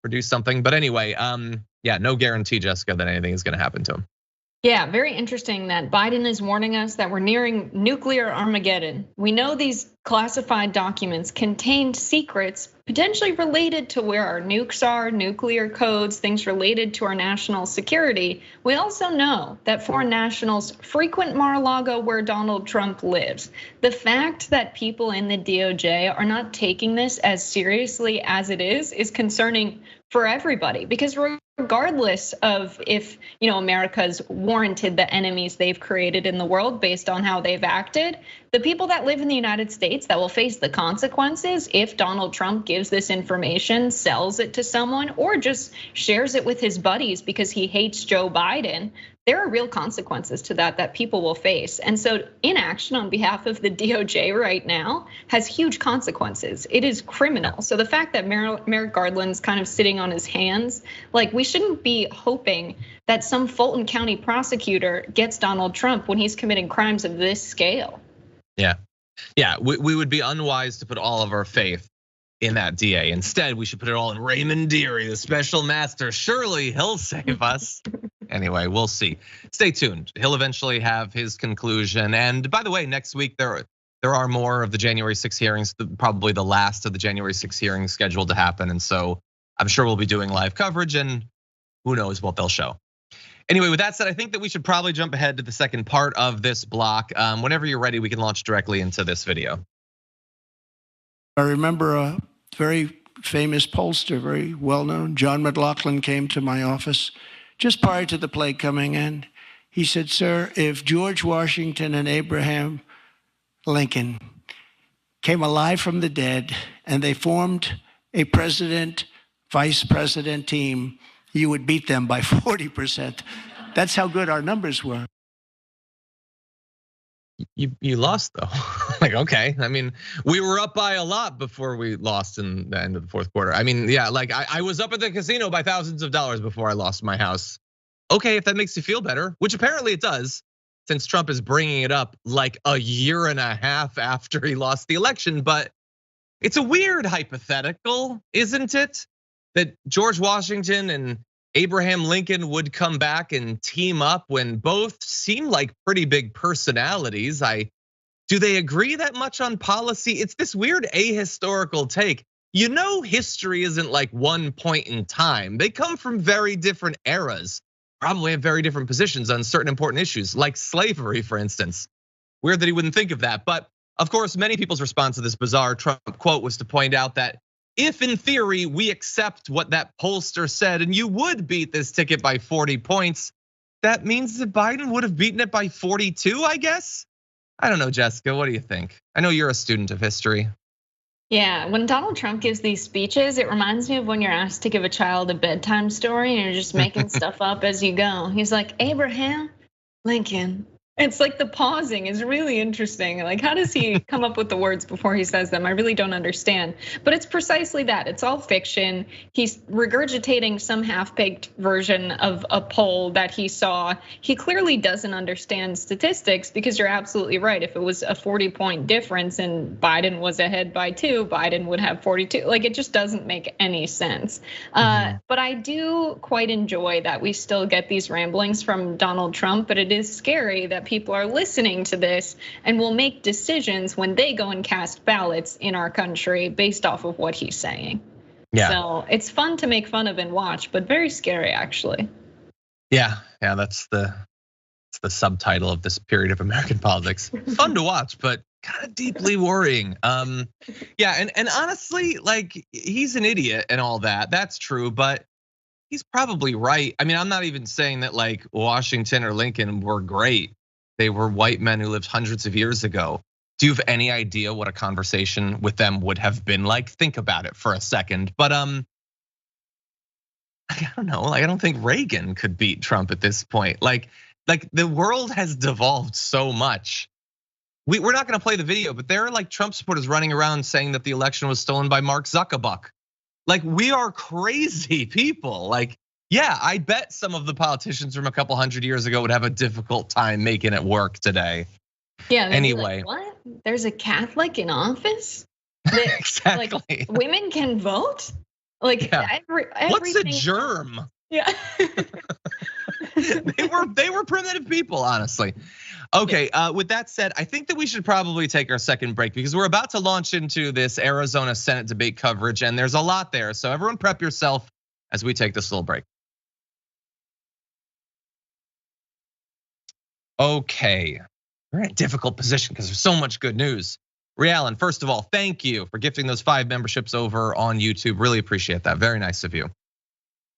produce something. But anyway, yeah, no guarantee, Jessica, that anything is gonna happen to him. Yeah, very interesting that Biden is warning us that we're nearing nuclear Armageddon. We know these classified documents contained secrets potentially related to where our nukes are, nuclear codes, things related to our national security. We also know that foreign nationals frequent Mar-a-Lago where Donald Trump lives. The fact that people in the DOJ are not taking this as seriously as it is concerning for everybody, because regardless of if America's warranted the enemies they've created in the world based on how they've acted, the people that live in the United States that will face the consequences if Donald Trump gives this information, sells it to someone, or just shares it with his buddies because he hates Joe Biden, there are real consequences to that people will face. And so inaction on behalf of the DOJ right now has huge consequences. It is criminal. So the fact that Merrick Garland's kind of sitting on his hands, like, we shouldn't be hoping that some Fulton County prosecutor gets Donald Trump when he's committing crimes of this scale. Yeah, we would be unwise to put all of our faith in that DA. Instead, we should put it all in Raymond Dearie, the special master. Surely he'll save us. Anyway, we'll see. Stay tuned. He'll eventually have his conclusion. And by the way, next week there are more of the January 6 hearings, probably the last of the January 6 hearings scheduled to happen. And so I'm sure we'll be doing live coverage, and who knows what they'll show. Anyway, with that said, I think that we should probably jump ahead to the second part of this block. Whenever you're ready, we can launch directly into this video. I remember a very famous pollster, very well-known, John McLaughlin, came to my office just prior to the plague coming in. He said, sir, if George Washington and Abraham Lincoln came alive from the dead and they formed a president, vice president team, you would beat them by 40%. That's how good our numbers were. You lost though. Like, okay. I mean, we were up by a lot before we lost in the end of the fourth quarter. I mean, yeah, like I was up at the casino by thousands of dollars before I lost my house. Okay, if that makes you feel better, which apparently it does, since Trump is bringing it up like a year and a half after he lost the election. But it's a weird hypothetical, isn't it? That George Washington and Abraham Lincoln would come back and team up when both seem like pretty big personalities. Do they agree that much on policy? It's this weird ahistorical take. You know, history isn't like one point in time. They come from very different eras, probably have very different positions on certain important issues, like slavery, for instance. Weird that he wouldn't think of that. But of course, many people's response to this bizarre Trump quote was to point out that if in theory we accept what that pollster said and you would beat this ticket by 40 points, that means that Biden would have beaten it by 42, I guess? I don't know, Jessica, what do you think? I know you're a student of history. Yeah, when Donald Trump gives these speeches, it reminds me of when you're asked to give a child a bedtime story and you're just making stuff up as you go. He's like, Abraham Lincoln. It's like the pausing is really interesting. Like, how does he come up with the words before he says them? I really don't understand. But it's precisely that. It's all fiction. He's regurgitating some half-baked version of a poll that he saw. He clearly doesn't understand statistics because you're absolutely right. If it was a 40-point difference and Biden was ahead by 2, Biden would have 42. Like, it just doesn't make any sense. But I do quite enjoy that we still get these ramblings from Donald Trump, but it is scary that people are listening to this and will make decisions when they go and cast ballots in our country based off of what he's saying. Yeah. So it's fun to make fun of and watch, but very scary actually. Yeah, that's the subtitle of this period of American politics. Fun to watch, but kind of deeply worrying. Yeah, and honestly, like he's an idiot and all that. That's true, but he's probably right. I mean, I'm not even saying that like Washington or Lincoln were great. They were white men who lived hundreds of years ago. Do you have any idea what a conversation with them would have been like? Think about it for a second. But I don't know. Like I don't think Reagan could beat Trump at this point. Like the world has devolved so much. We're not going to play the video, but there are like Trump supporters running around saying that the election was stolen by Mark Zuckerberg. Like we are crazy people. Like. Yeah, I bet some of the politicians from a couple hundred years ago would have a difficult time making it work today. Yeah. Anyway, like, what? There's a Catholic in office? Exactly. Like, women can vote? Like yeah. What's a germ? Yeah. they were primitive people, honestly. Okay, with that said, I think that we should probably take our second break because we're about to launch into this Arizona Senate debate coverage, and there's a lot there. So everyone, prep yourself as we take this little break. Okay, we're in a difficult position because there's so much good news. Rialan, first of all, thank you for gifting those 5 memberships over on YouTube. Really appreciate that. Very nice of you.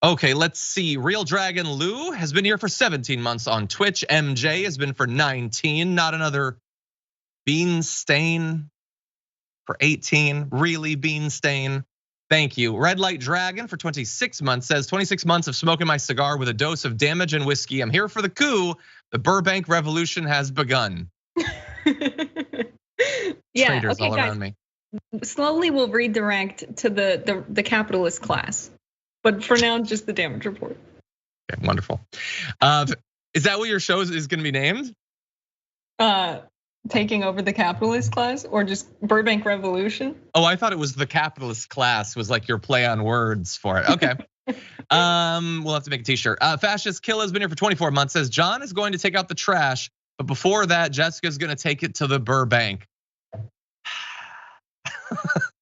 Okay, let's see. Real Dragon Lou has been here for 17 months on Twitch. MJ has been for 19. Not another bean stain for 18. Really bean stain. Thank you. Red Light Dragon for 26 months says 26 months of smoking my cigar with a dose of damage and whiskey. I'm here for the coup. The Burbank revolution has begun. Yeah, Traitors okay, all guys, around me. Slowly we'll redirect to the capitalist class. But for now, just the damage report. Okay, wonderful. Is that what your show is going to be named? Taking over the capitalist class or just Burbank Revolution? Oh, I thought it was the capitalist class was like your play on words for it. Okay. We'll have to make a t-shirt. Fascist Kill has been here for 24 months, says John is going to take out the trash, but before that, Jessica's gonna take it to the Burbank.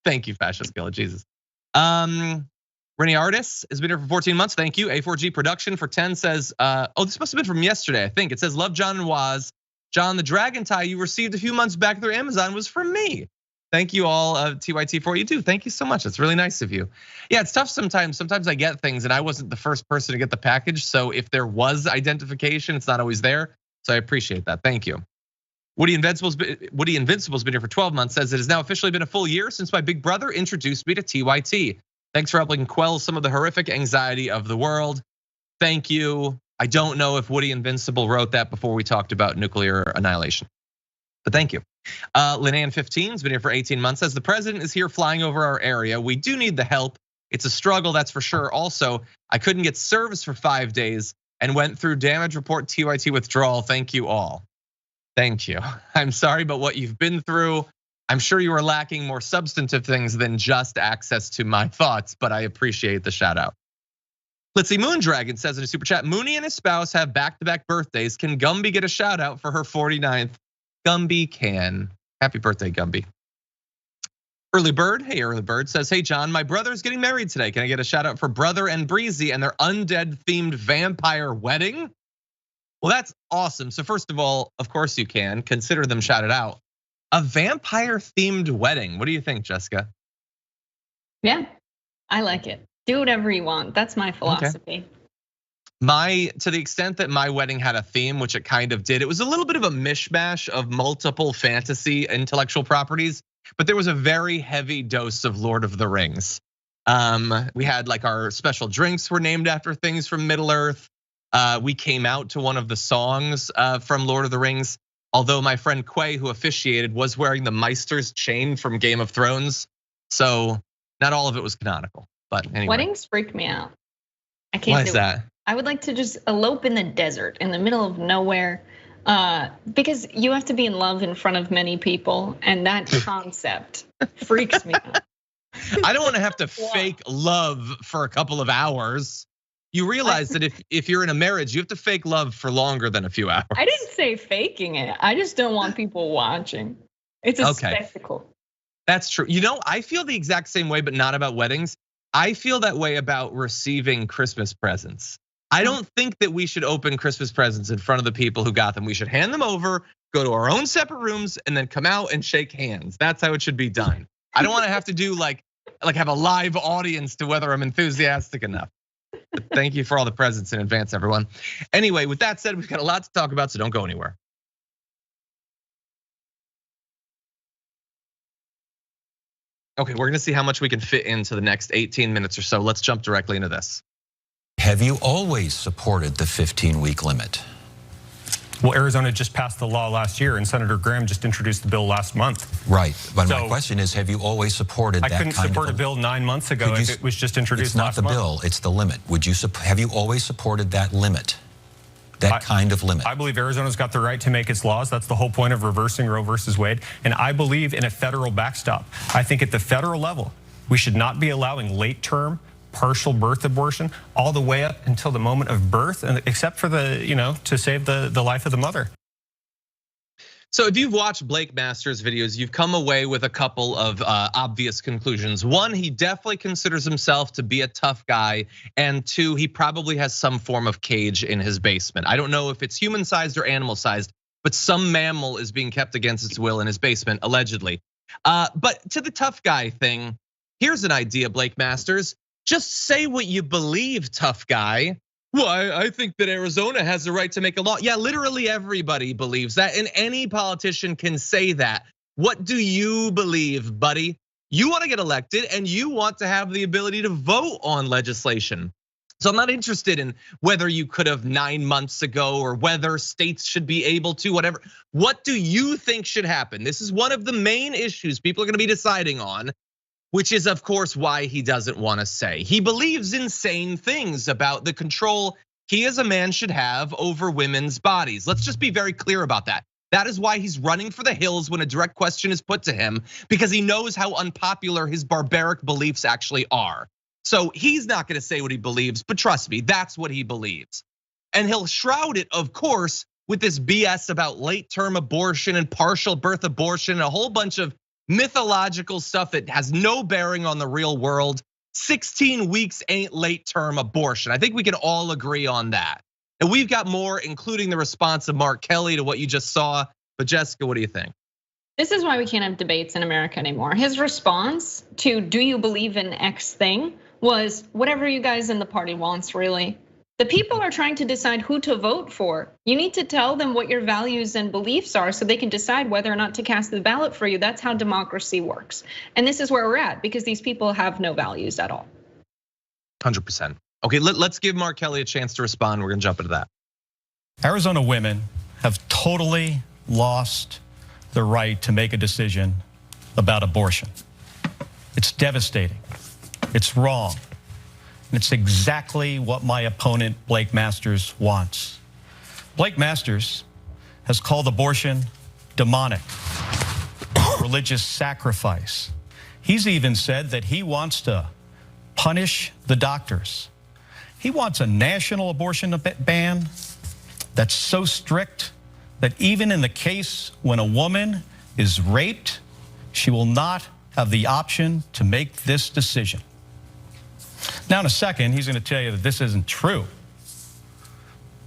Thank you, Fascist Kill, Jesus. Rennie Artis has been here for 14 months, thank you. A4G Production for 10 says, oh, this must have been from yesterday, I think. It says, love John and Waz. John, the dragon tie you received a few months back through Amazon was from me. Thank you all, TYT, for what you do. Thank you so much. It's really nice of you. Yeah, it's tough sometimes. Sometimes I get things and I wasn't the first person to get the package. So if there was identification, it's not always there. So I appreciate that. Thank you. Woody Invincible's been here for 12 months, says it has now officially been a full year since my big brother introduced me to TYT. Thanks for helping quell some of the horrific anxiety of the world. Thank you. I don't know if Woody Invincible wrote that before we talked about nuclear annihilation. But thank you. Linan 15's been here for 18 months. Says the president is here flying over our area. We do need the help. It's a struggle, that's for sure. Also, I couldn't get service for 5 days and went through damage report TYT withdrawal. Thank you all. Thank you. I'm sorry about what you've been through. I'm sure you are lacking more substantive things than just access to my thoughts, but I appreciate the shout out. Let's see, Moondragon says in a super chat, Mooney and his spouse have back-to-back birthdays. Can Gumby get a shout out for her 49th? Gumby can. Happy birthday, Gumby. Early Bird, hey Early Bird, says, hey John, my brother's getting married today. Can I get a shout out for Brother and Breezy and their undead themed vampire wedding? Well, that's awesome. So first of all, of course you can. Consider them shouted out. A vampire themed wedding. What do you think, Jessica? Yeah, I like it. Do whatever you want. That's my philosophy. Okay. To the extent that my wedding had a theme, which it kind of did, it was a little bit of a mishmash of multiple fantasy intellectual properties, but there was a very heavy dose of Lord of the Rings. We had like our special drinks were named after things from Middle Earth. We came out to one of the songs from Lord of the Rings. Although my friend Quay, who officiated, was wearing the Meister's chain from Game of Thrones. So not all of it was canonical, but anyway. Weddings freak me out. I can't do it. Why is that? I would like to just elope in the desert in the middle of nowhere because you have to be in love in front of many people, and that concept freaks me out. I don't want to have to fake love for a couple of hours. You realize that if you're in a marriage, you have to fake love for longer than a few hours. I didn't say faking it. I just don't want people watching. It's a spectacle. That's true. You know, I feel the exact same way, but not about weddings. I feel that way about receiving Christmas presents. I don't think that we should open Christmas presents in front of the people who got them. We should hand them over, go to our own separate rooms, and then come out and shake hands. That's how it should be done. I don't want to have to do like have a live audience to whether I'm enthusiastic enough. But thank you for all the presents in advance, everyone. Anyway, with that said, we've got a lot to talk about, so don't go anywhere. Okay, we're gonna see how much we can fit into the next 18 minutes or so. Let's jump directly into this. Have you always supported the 15-week limit? Well, Arizona just passed the law last year, and Senator Graham just introduced the bill last month. Right, but my question is, have you always supported that kind of? I couldn't support a bill 9 months ago if it was just introduced last month. It's not the bill, it's the limit. Have you always supported that limit? That kind of limit? I believe Arizona's got the right to make its laws. That's the whole point of reversing Roe versus Wade. And I believe in a federal backstop. I think at the federal level, we should not be allowing late-term partial birth abortion all the way up until the moment of birth, and except for to save the life of the mother. So if you've watched Blake Masters' videos, you've come away with a couple of obvious conclusions. One, he definitely considers himself to be a tough guy. And two, he probably has some form of cage in his basement. I don't know if it's human-sized or animal-sized, but some mammal is being kept against its will in his basement, allegedly. But to the tough guy thing, here's an idea, Blake Masters. Just say what you believe, tough guy. Well, I think that Arizona has the right to make a law. Yeah, literally everybody believes that, and any politician can say that. What do you believe, buddy? You want to get elected, and you want to have the ability to vote on legislation. So I'm not interested in whether you could have 9 months ago or whether states should be able to, whatever. What do you think should happen? This is one of the main issues people are going to be deciding on, which is, of course, why he doesn't want to say. He believes insane things about the control he as a man should have over women's bodies. Let's just be very clear about that. That is why he's running for the hills when a direct question is put to him, because he knows how unpopular his barbaric beliefs actually are. So he's not gonna say what he believes, but trust me, that's what he believes. And he'll shroud it, of course, with this BS about late-term abortion and partial birth abortion and a whole bunch of mythological stuff that has no bearing on the real world. 16 weeks ain't late-term abortion. I think we can all agree on that. And we've got more, including the response of Mark Kelly to what you just saw. But Jessica, what do you think? This is why we can't have debates in America anymore. His response to "do you believe in X thing" was whatever you guys in the party wants, really. The people are trying to decide who to vote for. You need to tell them what your values and beliefs are so they can decide whether or not to cast the ballot for you. That's how democracy works. And this is where we're at, because these people have no values at all. 100%. Okay, let's give Mark Kelly a chance to respond. We're gonna jump into that. Arizona women have totally lost the right to make a decision about abortion. It's devastating. It's wrong. And it's exactly what my opponent, Blake Masters, wants. Blake Masters has called abortion demonic, religious sacrifice. He's even said that he wants to punish the doctors. He wants a national abortion ban that's so strict that even in the case when a woman is raped, she will not have the option to make this decision. Now, in a second, he's going to tell you that this isn't true.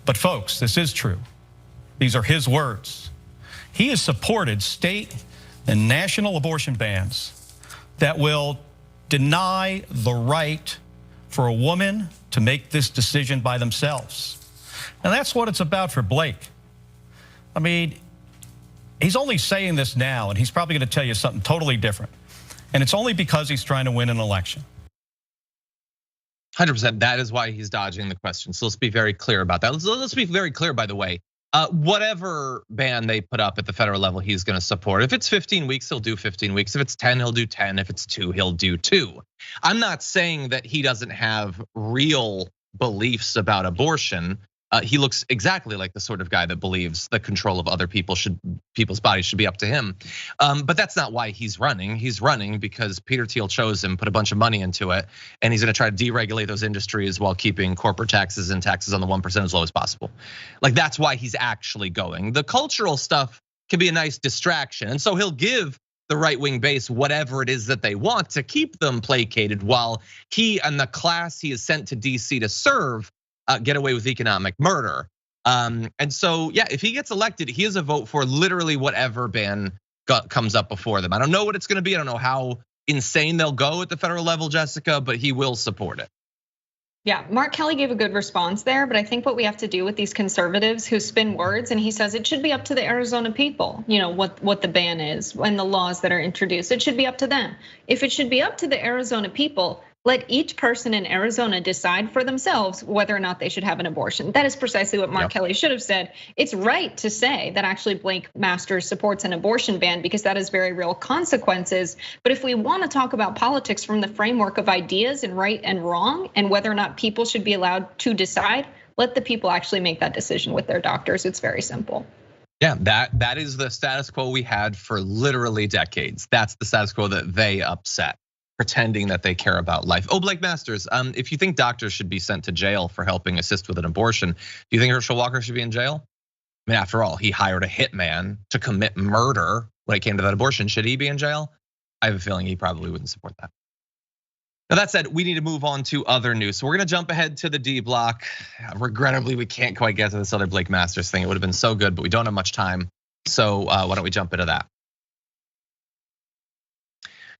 But folks, this is true. These are his words. He has supported state and national abortion bans that will deny the right for a woman to make this decision by themselves. And that's what it's about for Blake. I mean, he's only saying this now, and he's probably going to tell you something totally different. And it's only because he's trying to win an election. 100%. That is why he's dodging the question. So let's be very clear about that. Let's be very clear, by the way. Whatever ban they put up at the federal level, he's going to support. If it's 15 weeks, he'll do 15 weeks. If it's 10, he'll do 10. If it's 2, he'll do 2. I'm not saying that he doesn't have real beliefs about abortion. He looks exactly like the sort of guy that believes the control of other people's bodies should be up to him. But that's not why he's running. He's running because Peter Thiel chose him, put a bunch of money into it, and he's going to try to deregulate those industries while keeping corporate taxes and taxes on the 1% as low as possible. Like, that's why he's actually going. The cultural stuff can be a nice distraction, and so he'll give the right-wing base whatever it is that they want to keep them placated while he and the class he is sent to DC to serve get away with economic murder. And so, yeah, if he gets elected, he has a vote for literally whatever ban comes up before them. I don't know what it's going to be. I don't know how insane they'll go at the federal level, Jessica, but he will support it. Yeah, Mark Kelly gave a good response there, but I think what we have to do with these conservatives who spin words, and he says it should be up to the Arizona people, what the ban is and the laws that are introduced. It should be up to them. If it should be up to the Arizona people, let each person in Arizona decide for themselves whether or not they should have an abortion. That is precisely what Mark Kelly should have said. It's right to say that actually Blake Masters supports an abortion ban because that has very real consequences. But if we want to talk about politics from the framework of ideas and right and wrong and whether or not people should be allowed to decide, let the people actually make that decision with their doctors. It's very simple. Yeah, that is the status quo we had for literally decades. That's the status quo that they upset, pretending that they care about life. Oh, Blake Masters, if you think doctors should be sent to jail for helping assist with an abortion, do you think Herschel Walker should be in jail? I mean, after all, he hired a hitman to commit murder when it came to that abortion. Should he be in jail? I have a feeling he probably wouldn't support that. Now, that said, we need to move on to other news. So we're gonna jump ahead to the D block. Regrettably, we can't quite get to this other Blake Masters thing. It would have been so good, but we don't have much time. So why don't we jump into that?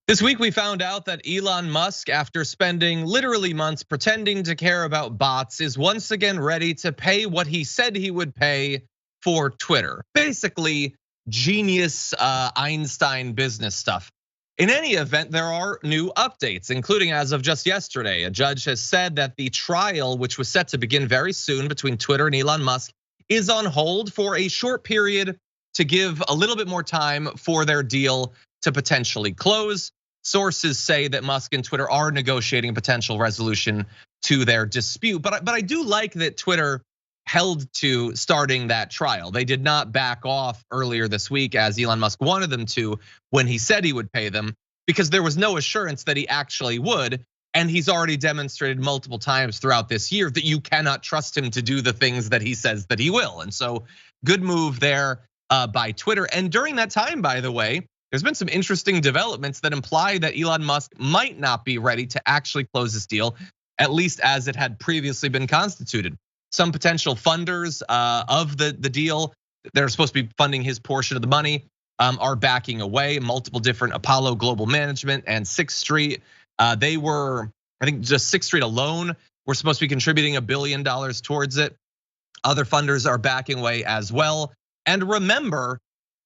This week, we found out that Elon Musk, after spending literally months pretending to care about bots, is once again ready to pay what he said he would pay for Twitter. Basically, genius Einstein business stuff. In any event, there are new updates, including as of just yesterday. A judge has said that the trial, which was set to begin very soon between Twitter and Elon Musk, is on hold for a short period to give a little bit more time for their deal to potentially close. Sources say that Musk and Twitter are negotiating a potential resolution to their dispute. But I do like that Twitter held to starting that trial. They did not back off earlier this week as Elon Musk wanted them to when he said he would pay them, because there was no assurance that he actually would. And he's already demonstrated multiple times throughout this year that you cannot trust him to do the things that he says that he will. And so good move there by Twitter. And during that time, by the way, there's been some interesting developments that imply that Elon Musk might not be ready to actually close this deal, at least as it had previously been constituted. Some potential funders of the deal, they're supposed to be funding his portion of the money, are backing away. Multiple different Apollo Global Management and 6th Street, they were, I think just 6th Street alone were supposed to be contributing $1 billion towards it. Other funders are backing away as well. And remember,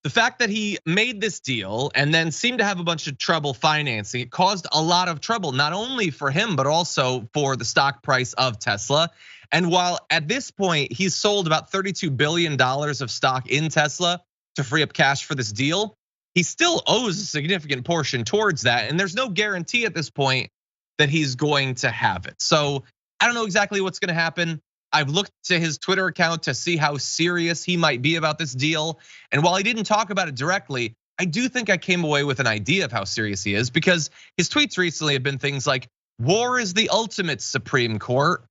the fact that he made this deal and then seemed to have a bunch of trouble financing, it caused a lot of trouble, not only for him, but also for the stock price of Tesla. And while at this point, he's sold about $32 billion of stock in Tesla to free up cash for this deal, he still owes a significant portion towards that. And there's no guarantee at this point that he's going to have it. So I don't know exactly what's gonna happen. I've looked to his Twitter account to see how serious he might be about this deal. And while he didn't talk about it directly, I do think I came away with an idea of how serious he is, because his tweets recently have been things like, war is the ultimate Supreme Court.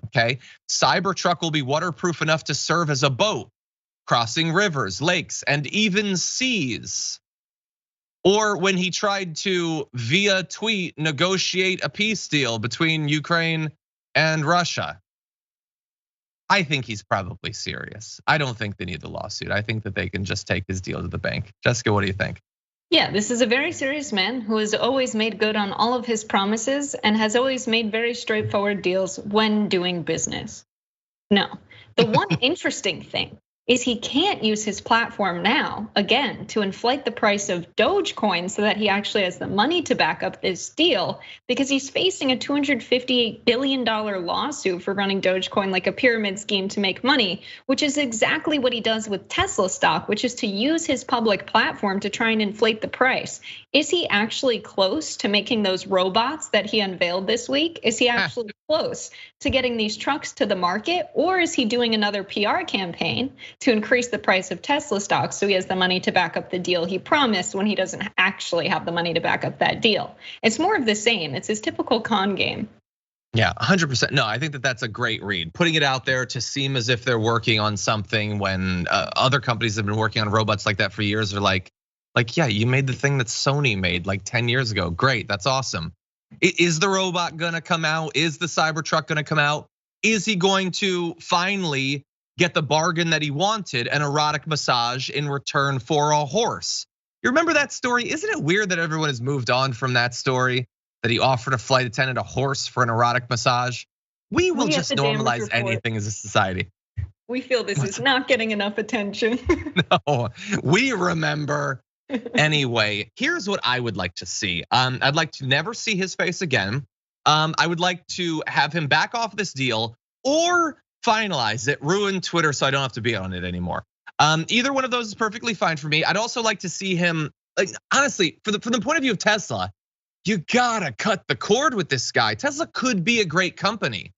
Okay, Cybertruck will be waterproof enough to serve as a boat, crossing rivers, lakes, and even seas. Or when he tried to, via tweet, negotiate a peace deal between Ukraine and Russia. I think he's probably serious. I don't think they need the lawsuit. I think that they can just take his deal to the bank. Jessica, what do you think? Yeah, this is a very serious man who has always made good on all of his promises and has always made very straightforward deals when doing business. No, the one interesting thing is he can't use his platform now, again, to inflate the price of Dogecoin so that he actually has the money to back up this deal, because he's facing a $258 billion lawsuit for running Dogecoin like a pyramid scheme to make money, which is exactly what he does with Tesla stock, which is to use his public platform to try and inflate the price. Is he actually close to making those robots that he unveiled this week? Is he actually close to getting these trucks to the market? Or is he doing another PR campaign to increase the price of Tesla stock so he has the money to back up the deal he promised when he doesn't actually have the money to back up that deal? It's more of the same. It's his typical con game. Yeah, 100%. No, I think that that's a great read. Putting it out there to seem as if they're working on something when other companies have been working on robots like that for years are like, yeah, you made the thing that Sony made like 10 years ago. Great, that's awesome. Is the robot gonna come out? Is the Cybertruck gonna come out? Is he going to finally get the bargain that he wanted, an erotic massage in return for a horse? You remember that story? Isn't it weird that everyone has moved on from that story? That he offered a flight attendant a horse for an erotic massage? We will just normalize anything as a society. We feel this is not getting enough attention. No, we remember. Anyway, here's what I would like to see. I'd like to never see his face again. I would like to have him back off this deal or finalize it, ruin Twitter so I don't have to be on it anymore. Either one of those is perfectly fine for me. I'd also like to see him, like, honestly, from the point of view of Tesla, you gotta cut the cord with this guy. Tesla could be a great company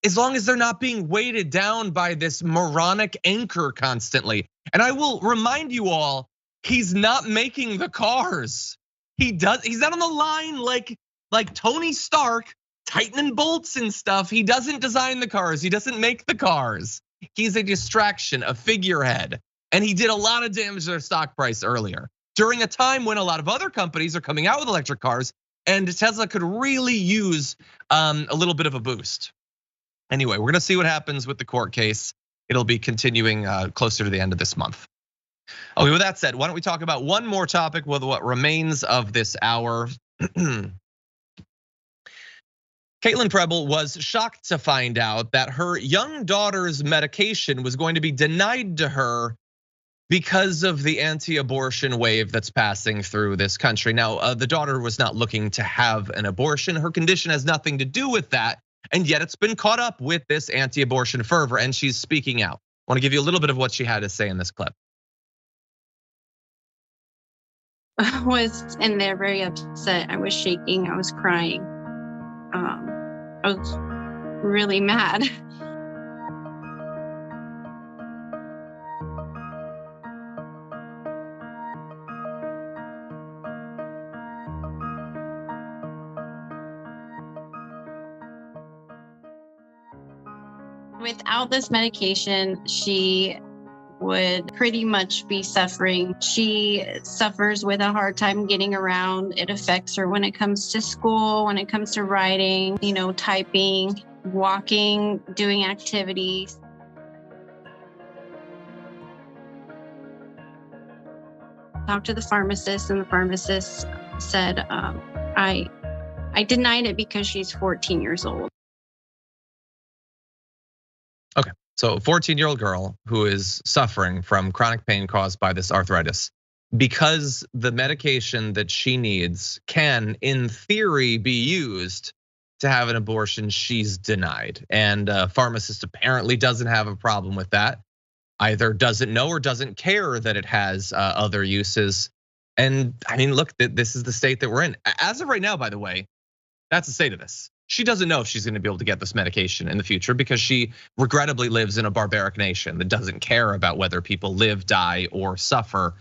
as long as they're not being weighted down by this moronic anchor constantly. And I will remind you all, he's not making the cars. He's not on the line like Tony Stark, tightening bolts and stuff. He doesn't design the cars. He doesn't make the cars. He's a distraction, a figurehead. And he did a lot of damage to their stock price earlier, during a time when a lot of other companies are coming out with electric cars, and Tesla could really use a little bit of a boost. Anyway, we're gonna see what happens with the court case. It'll be continuing closer to the end of this month. Okay, with that said, why don't we talk about one more topic with what remains of this hour. Caitlin Preble was shocked to find out that her young daughter's medication was going to be denied to her because of the anti-abortion wave that's passing through this country. Now, the daughter was not looking to have an abortion. Her condition has nothing to do with that, and yet it's been caught up with this anti-abortion fervor, and she's speaking out. I want to give you a little bit of what she had to say in this clip. I was in there very upset. I was shaking, I was crying. I was really mad. Without this medication, she would pretty much be suffering. She suffers with a hard time getting around. It affects her when it comes to school, when it comes to writing, typing, walking, doing activities. Talked to the pharmacist, and the pharmacist said, I denied it because she's 14 years old. Okay, so a 14-year-old girl who is suffering from chronic pain caused by this arthritis, because the medication that she needs can, in theory, be used to have an abortion, she's denied. And a pharmacist apparently doesn't have a problem with that. either doesn't know or doesn't care that it has other uses. And I mean, look, this is the state that we're in. As of right now, by the way, that's the state of this. She doesn't know if she's gonna be able to get this medication in the future because she regrettably lives in a barbaric nation that doesn't care about whether people live, die, or suffer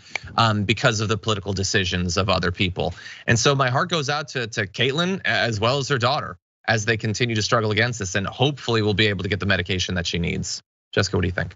because of the political decisions of other people. And so my heart goes out to Caitlyn as well as her daughter as they continue to struggle against this, and hopefully we'll be able to get the medication that she needs. Jessica, what do you think?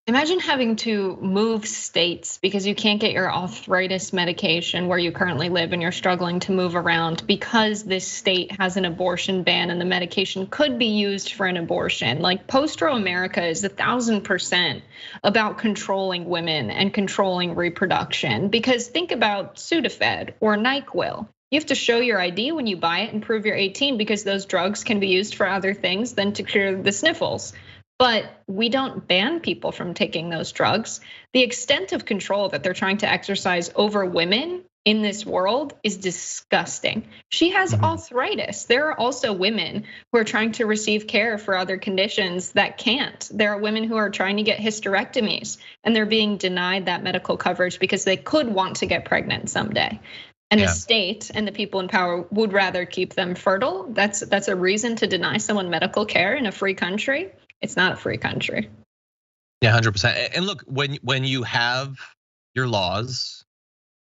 Imagine having to move states because you can't get your arthritis medication where you currently live and you're struggling to move around because this state has an abortion ban and the medication could be used for an abortion. Like post-Roe America is 1000% about controlling women and controlling reproduction, because think about Sudafed or NyQuil. You have to show your ID when you buy it and prove you're 18 because those drugs can be used for other things than to cure the sniffles. But we don't ban people from taking those drugs. The extent of control that they're trying to exercise over women in this world is disgusting. She has arthritis. There are also women who are trying to receive care for other conditions that can't. There are women who are trying to get hysterectomies and they're being denied that medical coverage because they could want to get pregnant someday. And the state and the people in power would rather keep them fertile. That's a reason to deny someone medical care in a free country. It's not a free country. Yeah, 100%. And look, when you have your laws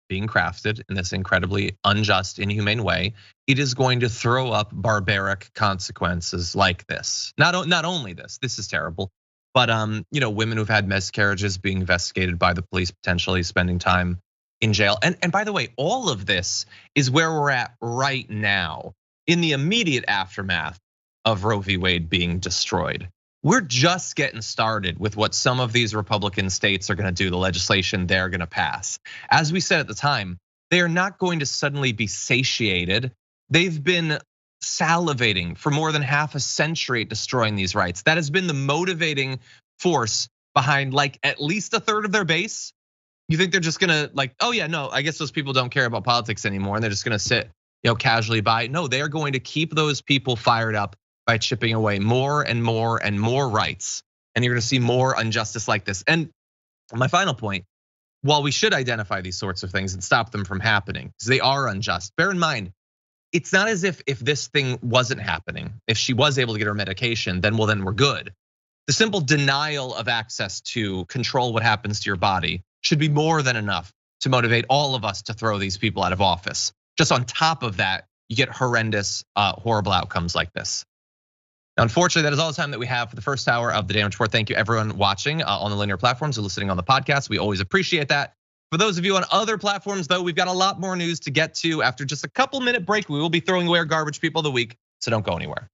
being crafted in this incredibly unjust, inhumane way, it is going to throw up barbaric consequences like this. Not only this is terrible, but women who've had miscarriages being investigated by the police, potentially spending time in jail. And by the way, all of this is where we're at right now in the immediate aftermath of Roe v. Wade being destroyed. We're just getting started with what some of these Republican states are gonna do, the legislation they're gonna pass. As we said at the time, they are not going to suddenly be satiated. They've been salivating for more than half a century at destroying these rights. That has been the motivating force behind like at least a third of their base. You think they're just gonna like, oh yeah, no, I guess those people don't care about politics anymore and they're just gonna sit casually by? No, they are going to keep those people fired up by chipping away more and more and more rights. And you're gonna see more injustice like this. And my final point, while we should identify these sorts of things and stop them from happening, because they are unjust, bear in mind, it's not as if this thing wasn't happening, if she was able to get her medication, then we're good. The simple denial of access to control what happens to your body should be more than enough to motivate all of us to throw these people out of office. Just on top of that, you get horrendous, horrible outcomes like this. Now, unfortunately, that is all the time that we have for the first hour of the Damage Report. Thank you everyone watching on the linear platforms or listening on the podcast. We always appreciate that. For those of you on other platforms, though, we've got a lot more news to get to. After just a couple-minute break, we will be throwing away our garbage people of the week, so don't go anywhere.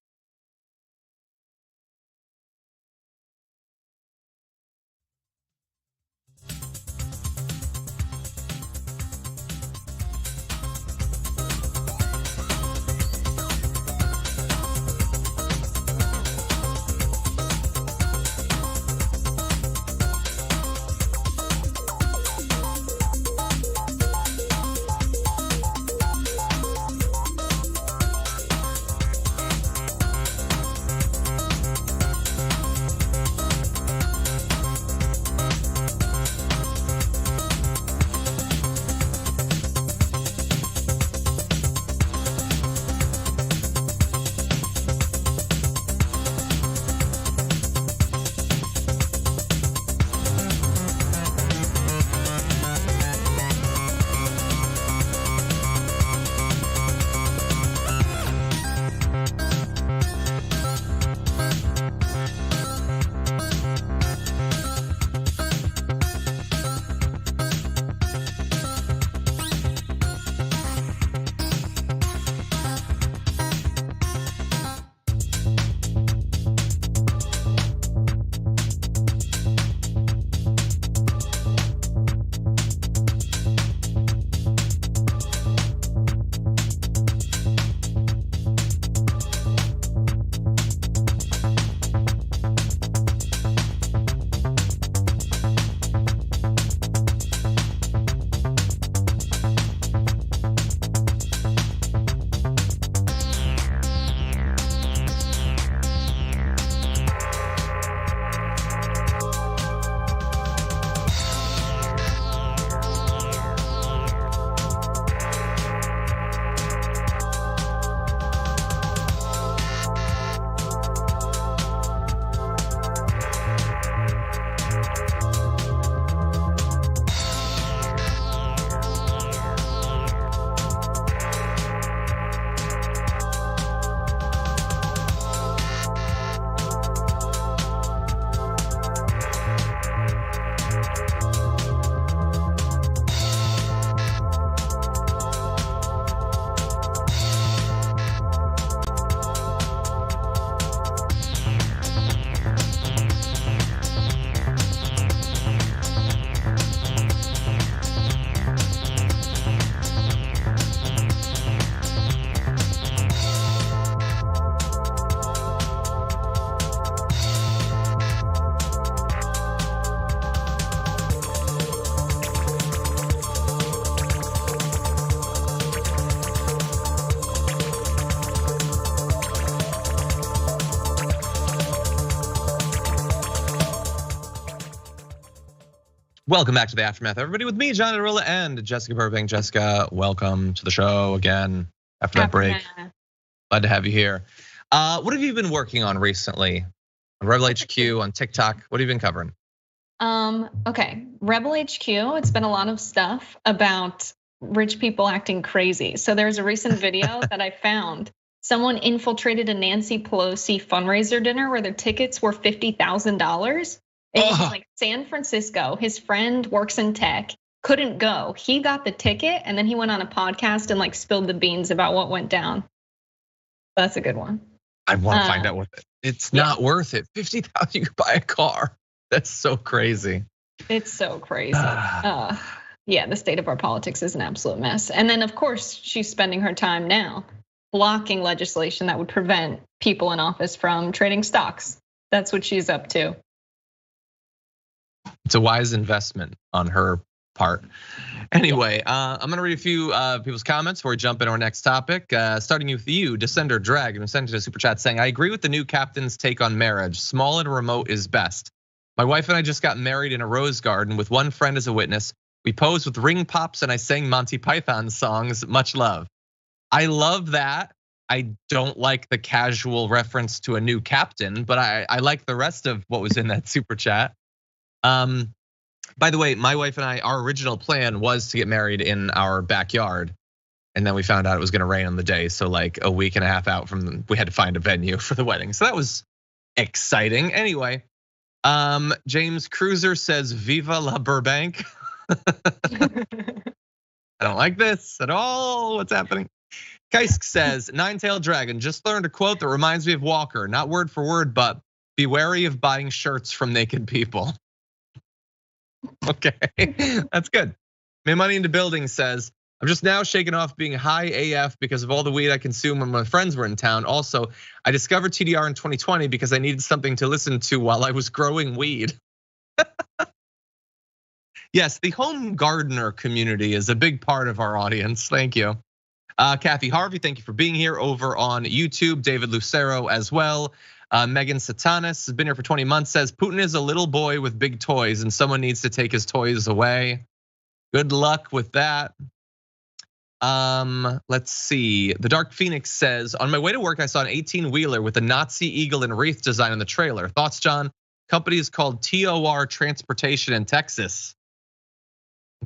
Welcome back to the Aftermath, everybody, with me, John Iadarola, and Jessica Burbank. Jessica, welcome to the show again after that break. Glad to have you here. What have you been working on recently? On Rebel HQ, on TikTok, what have you been covering? Okay, Rebel HQ, it's been a lot of stuff about rich people acting crazy. So there's a recent video that I found. Someone infiltrated a Nancy Pelosi fundraiser dinner where their tickets were $50,000. It was in like San Francisco. His friend works in tech, couldn't go. He got the ticket and then he went on a podcast and like spilled the beans about what went down. That's a good one. I want to find out what it's not worth it. 50,000, you could buy a car. That's so crazy. It's so crazy. Yeah, the state of our politics is an absolute mess. And then of course, she's spending her time now blocking legislation that would prevent people in office from trading stocks. That's what she's up to. It's a wise investment on her part. Anyway, I'm gonna read a few people's comments before we jump into our next topic. Starting with you, Descender Dragon, who sent a super chat saying, I agree with the new captain's take on marriage. Small and remote is best. My wife and I just got married in a rose garden with one friend as a witness. We posed with ring pops and I sang Monty Python songs. Much love. I love that. I don't like the casual reference to a new captain, but I like the rest of what was in that super chat. By the way, my wife and I, our original plan was to get married in our backyard. And then we found out it was gonna rain on the day. So like a week and a half out from, we had to find a venue for the wedding. So that was exciting. Anyway, James Cruiser says, Viva la Burbank. I don't like this at all, what's happening? Kaisk says, Nine-Tailed Dragon, just learned a quote that reminds me of Walker. Not word for word, but be wary of buying shirts from naked people. Okay, that's good. My Money into Building says, I'm just now shaking off being high AF because of all the weed I consumed when my friends were in town. Also, I discovered TDR in 2020 because I needed something to listen to while I was growing weed. Yes, the home gardener community is a big part of our audience. Thank you. Kathy Harvey, thank you for being here over on YouTube. David Lucero as well. Megan Satanis has been here for 20 months, says Putin is a little boy with big toys and someone needs to take his toys away. Good luck with that. Let's see. The Dark Phoenix says, on my way to work, I saw an 18-wheeler with a Nazi eagle and wreath design on the trailer. Thoughts, John? Company is called TOR Transportation in Texas.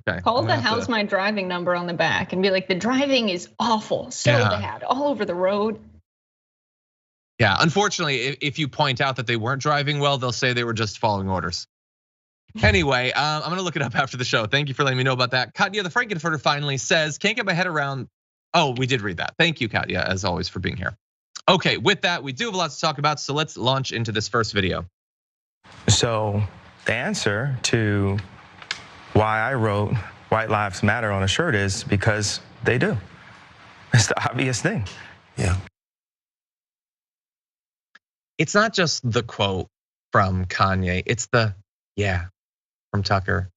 Okay. Call the how's my driving number on the back and be like, the driving is awful, so bad, all over the road. Yeah, unfortunately, if you point out that they weren't driving well, they'll say they were just following orders. Anyway, I'm gonna look it up after the show. Thank you for letting me know about that. Katya the Frankenfurter finally says, can't get my head around. Oh, we did read that. Thank you, Katya, as always, for being here. Okay, with that, we do have a lot to talk about, so let's launch into this first video. So the answer to why I wrote White Lives Matter on a shirt is because they do. It's the obvious thing. Yeah. It's not just the quote from Kanye, it's the yeah from Tucker.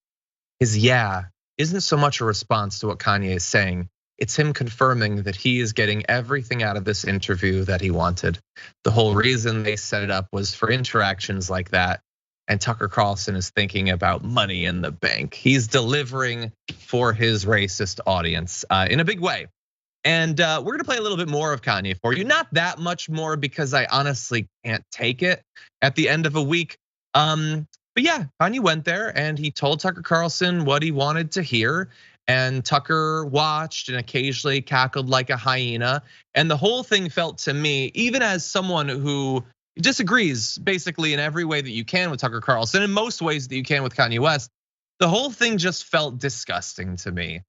His yeah isn't so much a response to what Kanye is saying. It's him confirming that he is getting everything out of this interview that he wanted. The whole reason they set it up was for interactions like that. And Tucker Carlson is thinking about money in the bank. He's delivering for his racist audience in a big way. And we're gonna play a little bit more of Kanye for you. Not that much more because I honestly can't take it at the end of a week. But yeah, Kanye went there and he told Tucker Carlson what he wanted to hear. And Tucker watched and occasionally cackled like a hyena. And the whole thing felt to me, even as someone who disagrees basically in every way that you can with Tucker Carlson, in most ways that you can with Kanye West, the whole thing just felt disgusting to me.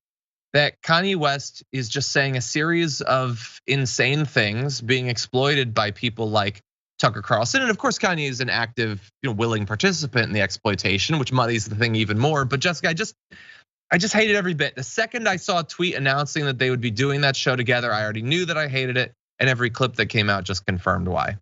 That Kanye West is just saying a series of insane things being exploited by people like Tucker Carlson. And of course, Kanye is an active, willing participant in the exploitation, which muddies the thing even more. But Jessica, I just hated every bit. The second I saw a tweet announcing that they would be doing that show together, I already knew that I hated it. And every clip that came out just confirmed why.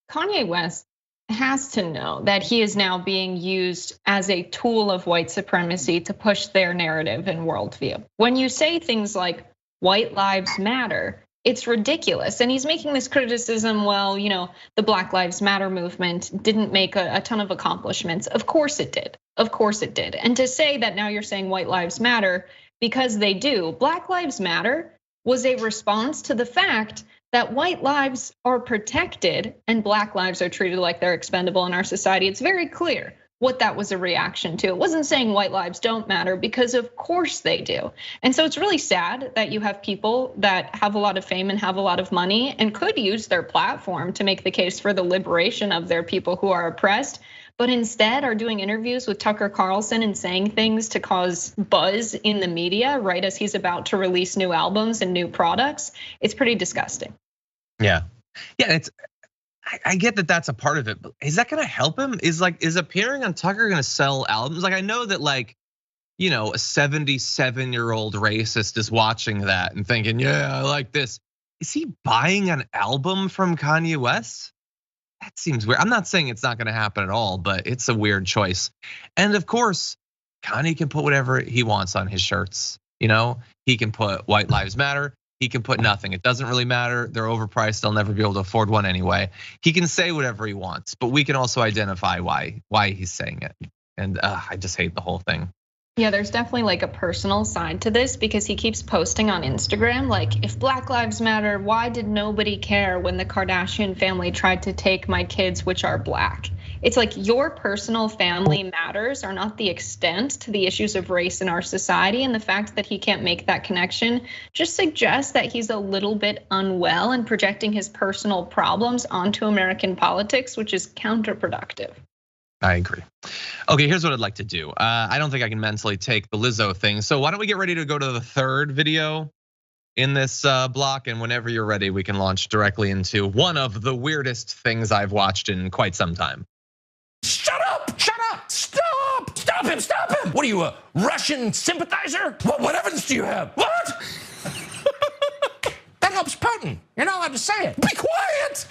Kanye West has to know that he is now being used as a tool of white supremacy to push their narrative and worldview. When you say things like white lives matter, it's ridiculous. And he's making this criticism, well, the Black Lives Matter movement didn't make a ton of accomplishments. Of course it did. Of course it did. And to say that now you're saying white lives matter because they do, Black Lives Matter was a response to the fact that white lives are protected and Black lives are treated like they're expendable in our society. It's very clear what that was a reaction to. It wasn't saying white lives don't matter, because of course they do. And so it's really sad that you have people that have a lot of fame and have a lot of money and could use their platform to make the case for the liberation of their people who are oppressed, but instead are doing interviews with Tucker Carlson and saying things to cause buzz in the media right as he's about to release new albums and new products. It's pretty disgusting. Yeah, it's. I get that that's a part of it, but is that gonna help him? Is appearing on Tucker gonna sell albums? Like, I know that a 77-year-old racist is watching that and thinking, yeah, I like this. Is he buying an album from Kanye West? That seems weird. I'm not saying it's not gonna happen at all, but it's a weird choice. And of course, Kanye can put whatever he wants on his shirts. He can put White Lives Matter. He can put nothing. It doesn't really matter. They're overpriced. They'll never be able to afford one anyway. He can say whatever he wants, but we can also identify why he's saying it. And I just hate the whole thing. Yeah, there's definitely like a personal side to this because he keeps posting on Instagram, like, if Black Lives Matter, why did nobody care when the Kardashian family tried to take my kids, which are Black? It's like your personal family matters are not the extent to the issues of race in our society. And the fact that he can't make that connection just suggests that he's a little bit unwell and projecting his personal problems onto American politics, which is counterproductive. I agree. Okay, here's what I'd like to do. I don't think I can mentally take the Lizzo thing. So why don't we get ready to go to the third video in this block, and whenever you're ready, we can launch directly into one of the weirdest things I've watched in quite some time. Shut up! Shut up! Stop! Stop him! Stop him! What are you, a Russian sympathizer? What evidence do you have? What? That helps Putin. You're not allowed to say it. Be quiet!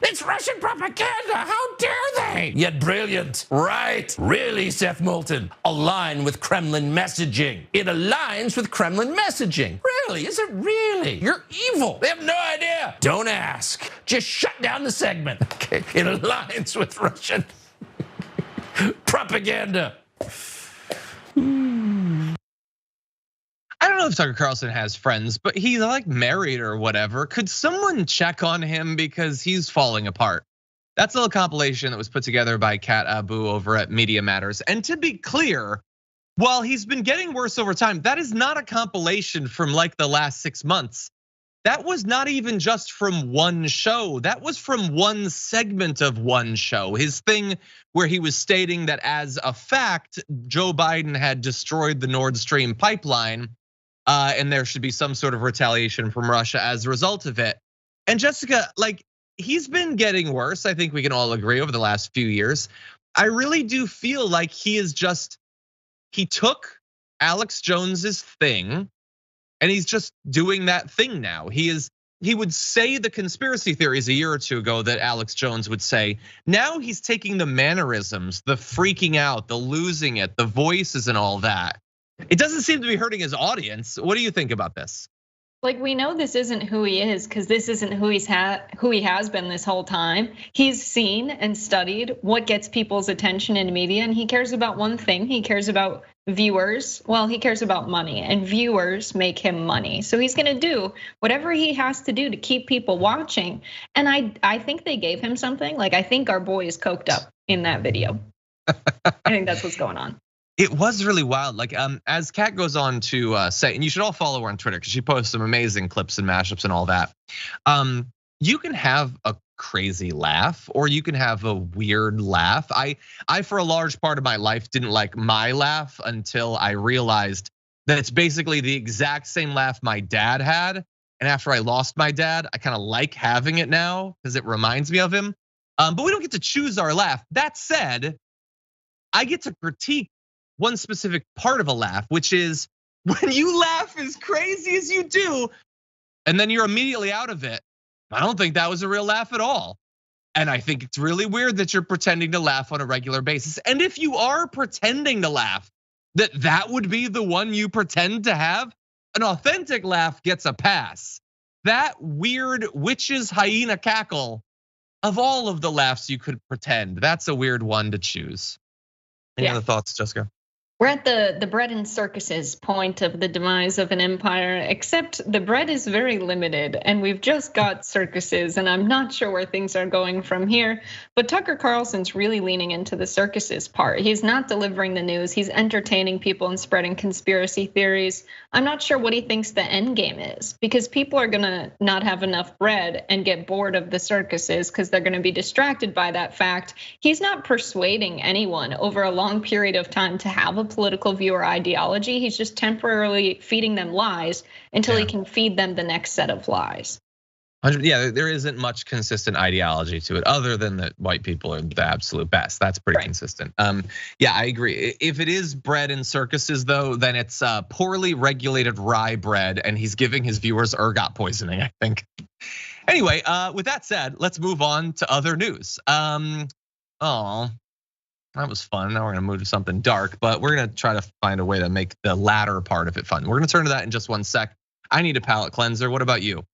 It's Russian propaganda. How dare they? Yet brilliant. Right. Really, Seth Moulton. Align with Kremlin messaging. It aligns with Kremlin messaging. Really? Is it really? You're evil. They have no idea. Don't ask. Just shut down the segment. Okay. It aligns with Russian propaganda. I don't know if Tucker Carlson has friends, but he's like married or whatever. Could someone check on him because he's falling apart? That's a little compilation that was put together by Kat Abu over at Media Matters. And to be clear, while he's been getting worse over time, that is not a compilation from like the last 6 months. That was not even just from one show. That was from one segment of one show. His thing where he was stating that as a fact, Joe Biden had destroyed the Nord Stream pipeline. And there should be some sort of retaliation from Russia as a result of it. And Jessica, like, he's been getting worse. I think we can all agree over the last few years. I really do feel like he took Alex Jones's thing and he's just doing that thing now. He would say the conspiracy theories a year or two ago that Alex Jones would say. Now he's taking the mannerisms, the freaking out, the losing it, the voices and all that. It doesn't seem to be hurting his audience. What do you think about this? Like, we know this isn't who he is because this isn't who he has been this whole time. He's seen and studied what gets people's attention in media, and he cares about one thing. He cares about viewers. Well, he cares about money, and viewers make him money. So he's gonna do whatever he has to do to keep people watching. And I think they gave him something. Like, I think our boy is coked up in that video. I think that's what's going on. It was really wild. Like, as Kat goes on to say, and you should all follow her on Twitter because she posts some amazing clips and mashups and all that. You can have a crazy laugh or you can have a weird laugh. I for a large part of my life didn't like my laugh until I realized that it's basically the exact same laugh my dad had. And after I lost my dad, I kind of like having it now because it reminds me of him. But we don't get to choose our laugh. That said, I get to critique one specific part of a laugh, which is when you laugh as crazy as you do, and then you're immediately out of it. I don't think that was a real laugh at all. And I think it's really weird that you're pretending to laugh on a regular basis. And if you are pretending to laugh, that would be the one you pretend to have, an authentic laugh gets a pass. That weird witch's hyena cackle of all of the laughs you could pretend, that's a weird one to choose. Any other thoughts, Jessica? We're at the bread and circuses point of the demise of an empire, except the bread is very limited and we've just got circuses and I'm not sure where things are going from here. But Tucker Carlson's really leaning into the circuses part. He's not delivering the news, he's entertaining people and spreading conspiracy theories. I'm not sure what he thinks the end game is, because people are gonna not have enough bread and get bored of the circuses because they're gonna be distracted by that fact. He's not persuading anyone over a long period of time to have a political view or ideology. He's just temporarily feeding them lies until he can feed them the next set of lies. Yeah, there isn't much consistent ideology to it other than that white people are the absolute best. That's pretty consistent. Yeah, I agree. If it is bread and circuses though, then it's poorly regulated rye bread and he's giving his viewers ergot poisoning, I think. Anyway, with that said, let's move on to other news. That was fun. Now we're gonna move to something dark, but we're gonna try to find a way to make the latter part of it fun. We're gonna turn to that in just one sec. I need a palate cleanser. What about you?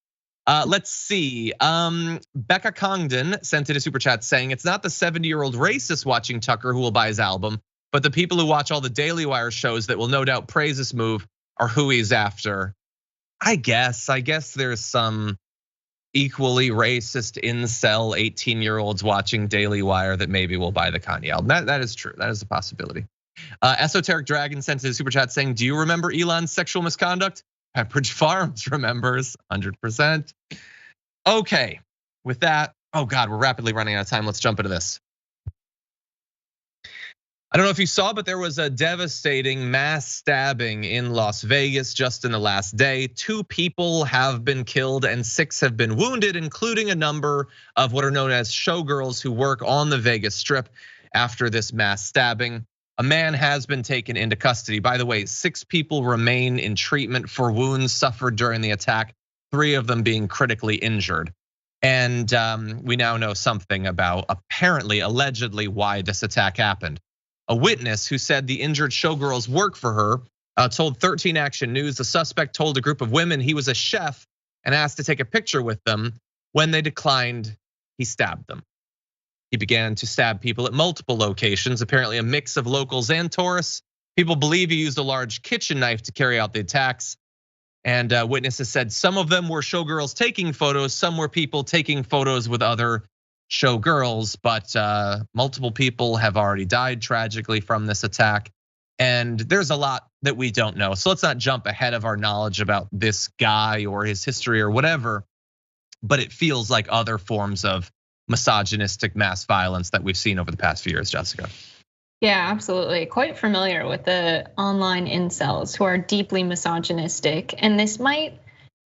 Let's see. Becca Congdon sent in a super chat saying it's not the 70-year-old racist watching Tucker who will buy his album, but the people who watch all the Daily Wire shows that will no doubt praise this move are who he's after. I guess there's some equally racist incel 18-year-olds watching Daily Wire that maybe will buy the Kanye album. That is true. That is a possibility. Esoteric Dragon sent a super chat saying, do you remember Elon's sexual misconduct? Pepperidge Farms remembers 100%. Okay, with that, oh God, we're rapidly running out of time. Let's jump into this. I don't know if you saw, but there was a devastating mass stabbing in Las Vegas just in the last day. 2 people have been killed and 6 have been wounded, including a number of what are known as showgirls who work on the Vegas Strip after this mass stabbing. A man has been taken into custody. By the way, 6 people remain in treatment for wounds suffered during the attack, 3 of them being critically injured. And we now know something about allegedly why this attack happened. A witness who said the injured showgirls work for her told 13 Action News the suspect told a group of women he was a chef and asked to take a picture with them. When they declined, he stabbed them. He began to stab people at multiple locations, apparently a mix of locals and tourists. People believe he used a large kitchen knife to carry out the attacks. And witnesses said some of them were showgirls taking photos, some were people taking photos with other showgirls, but multiple people have already died tragically from this attack. And there's a lot that we don't know. So let's not jump ahead of our knowledge about this guy or his history or whatever, but it feels like other forms of misogynistic mass violence that we've seen over the past few years, Jessica. Yeah, absolutely. Quite familiar with the online incels who are deeply misogynistic. And this might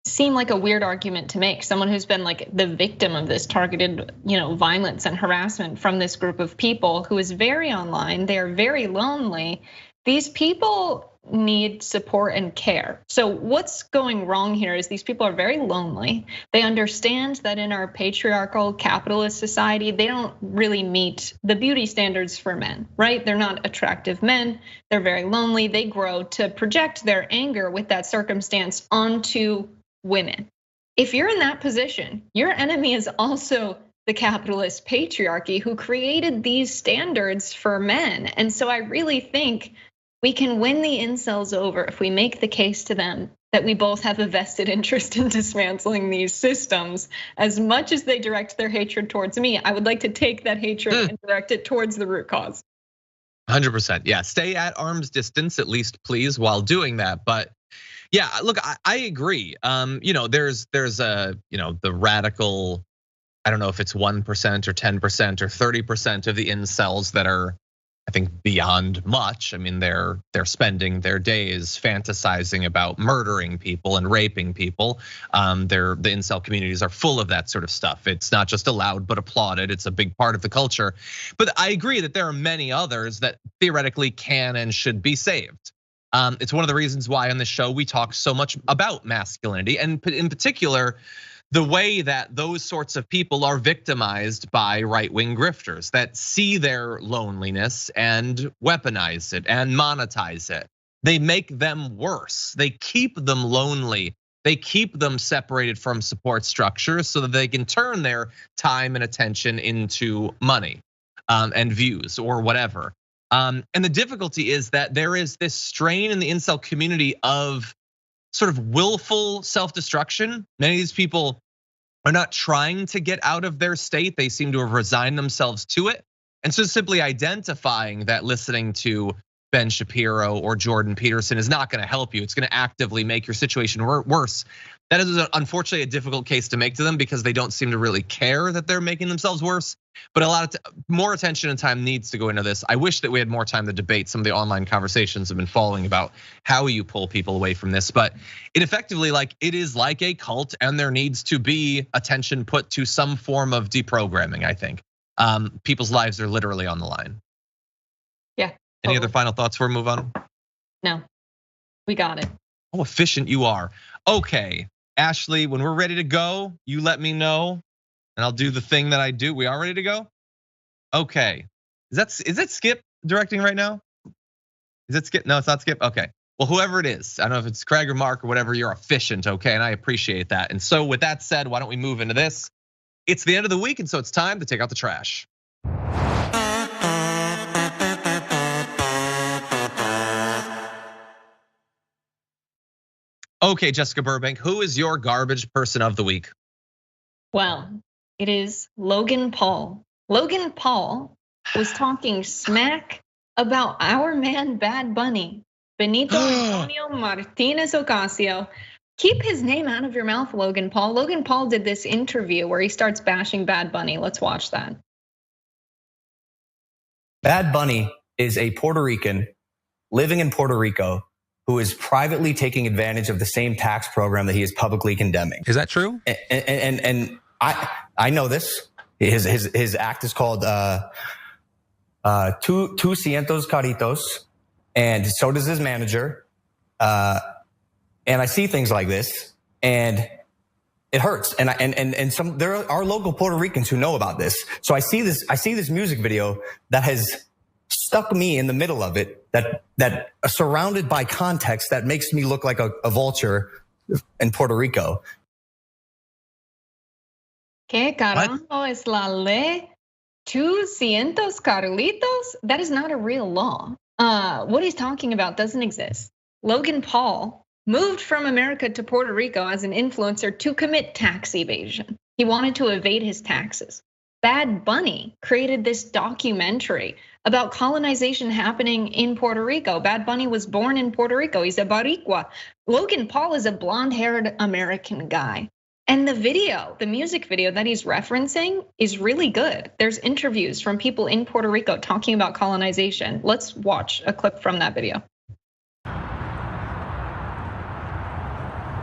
seem like a weird argument to make. Someone who's been like the victim of this targeted, violence and harassment from this group of people who is very online, they are very lonely. These people need support and care. So what's going wrong here is these people are very lonely. They understand that in our patriarchal capitalist society, they don't really meet the beauty standards for men, right? They're not attractive men. They're very lonely. They grow to project their anger with that circumstance onto women. If you're in that position, your enemy is also the capitalist patriarchy who created these standards for men. And so I really think we can win the incels over if we make the case to them that we both have a vested interest in dismantling these systems. As much as they direct their hatred towards me, I would like to take that hatred and direct it towards the root cause. 100%, yeah, stay at arm's distance at least, please, while doing that. But yeah, look, I agree. There's the radical, I don't know if it's 1% or 10% or 30% of the incels that are, I think, beyond much. I mean, they're spending their days fantasizing about murdering people and raping people. The incel communities are full of that sort of stuff. It's not just allowed, but applauded. It's a big part of the culture. But I agree that there are many others that theoretically can and should be saved. It's one of the reasons why on this show we talk so much about masculinity, and in particular, the way that those sorts of people are victimized by right-wing grifters that see their loneliness and weaponize it and monetize it. They make them worse. They keep them lonely they keep them separated from support structures so that they can turn their time and attention into money and views or whatever. And the difficulty is that there is this strain in the incel community of sort of willful self-destruction. Many of these people are not trying to get out of their state. They seem to have resigned themselves to it. And so simply identifying that listening to Ben Shapiro or Jordan Peterson is not gonna help you. It's gonna actively make your situation worse. That is unfortunately a difficult case to make to them because they don't seem to really care that they're making themselves worse. But a lot of more attention and time needs to go into this. I wish that we had more time to debate some of the online conversations I've been following about how you pull people away from this. But it effectively, it is like a cult, and there needs to be attention put to some form of deprogramming, I think. People's lives are literally on the line. Yeah. Any other final thoughts before we move on? No, we got it. How efficient you are. Okay, Ashley, when we're ready to go, you let me know and I'll do the thing that I do. We are ready to go? Okay, is that Skip directing right now? Is it Skip? No, it's not Skip, okay. Well, whoever it is, I don't know if it's Craig or Mark or whatever, you're efficient, okay? And I appreciate that. And so with that said, why don't we move into this? It's the end of the week, and so it's time to take out the trash. Okay, Jessica Burbank, who is your garbage person of the week? Well, it is Logan Paul. Logan Paul was talking smack about our man Bad Bunny, Benito Antonio Martinez Ocasio. Keep his name out of your mouth, Logan Paul. Logan Paul did this interview where he starts bashing Bad Bunny. Let's watch that. Bad Bunny is a Puerto Rican living in Puerto Rico who is privately taking advantage of the same tax program that he is publicly condemning. Is that true? And I know this. His act is called Two Cientos Caritos, and so does his manager. And I see things like this, and it hurts. And there are local Puerto Ricans who know about this. So I see this music video that has stuck me in the middle of it, that surrounded by context that makes me look like a vulture in Puerto Rico. ¿Qué carajo es la ley? 200 Carlitos? That is not a real law. What he's talking about doesn't exist. Logan Paul moved from America to Puerto Rico as an influencer to commit tax evasion. He wanted to evade his taxes. Bad Bunny created this documentary about colonization happening in Puerto Rico. Bad Bunny was born in Puerto Rico. He's a Boricua. Logan Paul is a blonde-haired American guy. And the video, the music video that he's referencing is really good. There's interviews from people in Puerto Rico talking about colonization. Let's watch a clip from that video.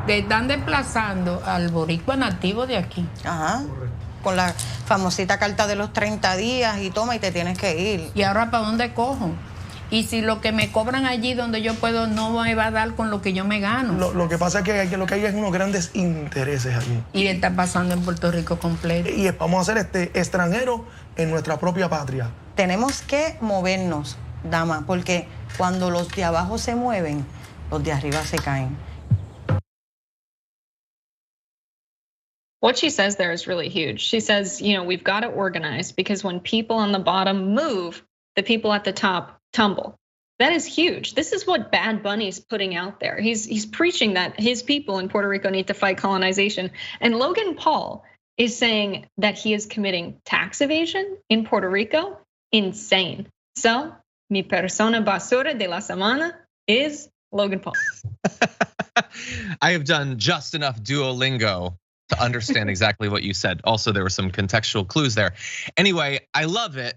Te están desplazando al boricua nativo de aquí. Ajá. Con la famosita carta de los 30 días y toma y te tienes que ir. ¿Y ahora para dónde cojo? Y si lo que me cobran allí donde yo puedo no me va a dar con lo que yo me gano. Lo que pasa es que lo que hay es unos grandes intereses allí. Y está pasando en Puerto Rico completo. Y vamos a ser extranjeros en nuestra propia patria. Tenemos que movernos, dama, porque cuando los de abajo se mueven, los de arriba se caen. What she says there is really huge. She says, we've got to organize because when people on the bottom move, the people at the top tumble. That is huge. This is what Bad Bunny's putting out there. He's preaching that his people in Puerto Rico need to fight colonization. And Logan Paul is saying that he is committing tax evasion in Puerto Rico. Insane. So, mi persona basura de la semana is Logan Paul. I have done just enough Duolingo to understand exactly what you said. Also, there were some contextual clues there. Anyway, I love it.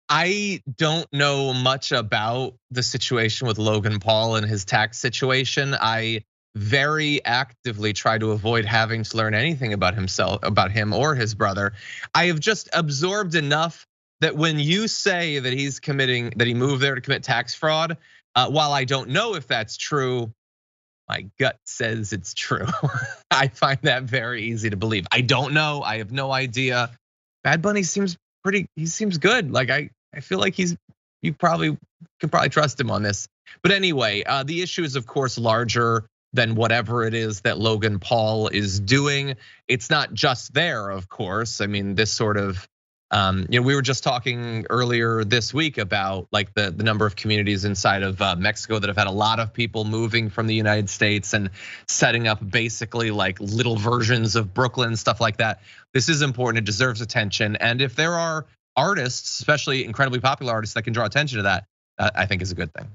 I don't know much about the situation with Logan Paul and his tax situation. I very actively try to avoid having to learn anything about him or his brother. I have just absorbed enough that when you say that he moved there to commit tax fraud, while I don't know if that's true, my gut says it's true. I find that very easy to believe. I don't know, I have no idea. Bad Bunny seems good. Like I feel like you could probably trust him on this. But anyway, the issue is of course larger. than whatever it is that Logan Paul is doing. It's not just there, of course. I mean, this sort of, we were just talking earlier this week about like the number of communities inside of Mexico that have had a lot of people moving from the United States and setting up basically like little versions of Brooklyn, stuff like that. This is important, it deserves attention. And if there are artists, especially incredibly popular artists that can draw attention to that, I think is a good thing.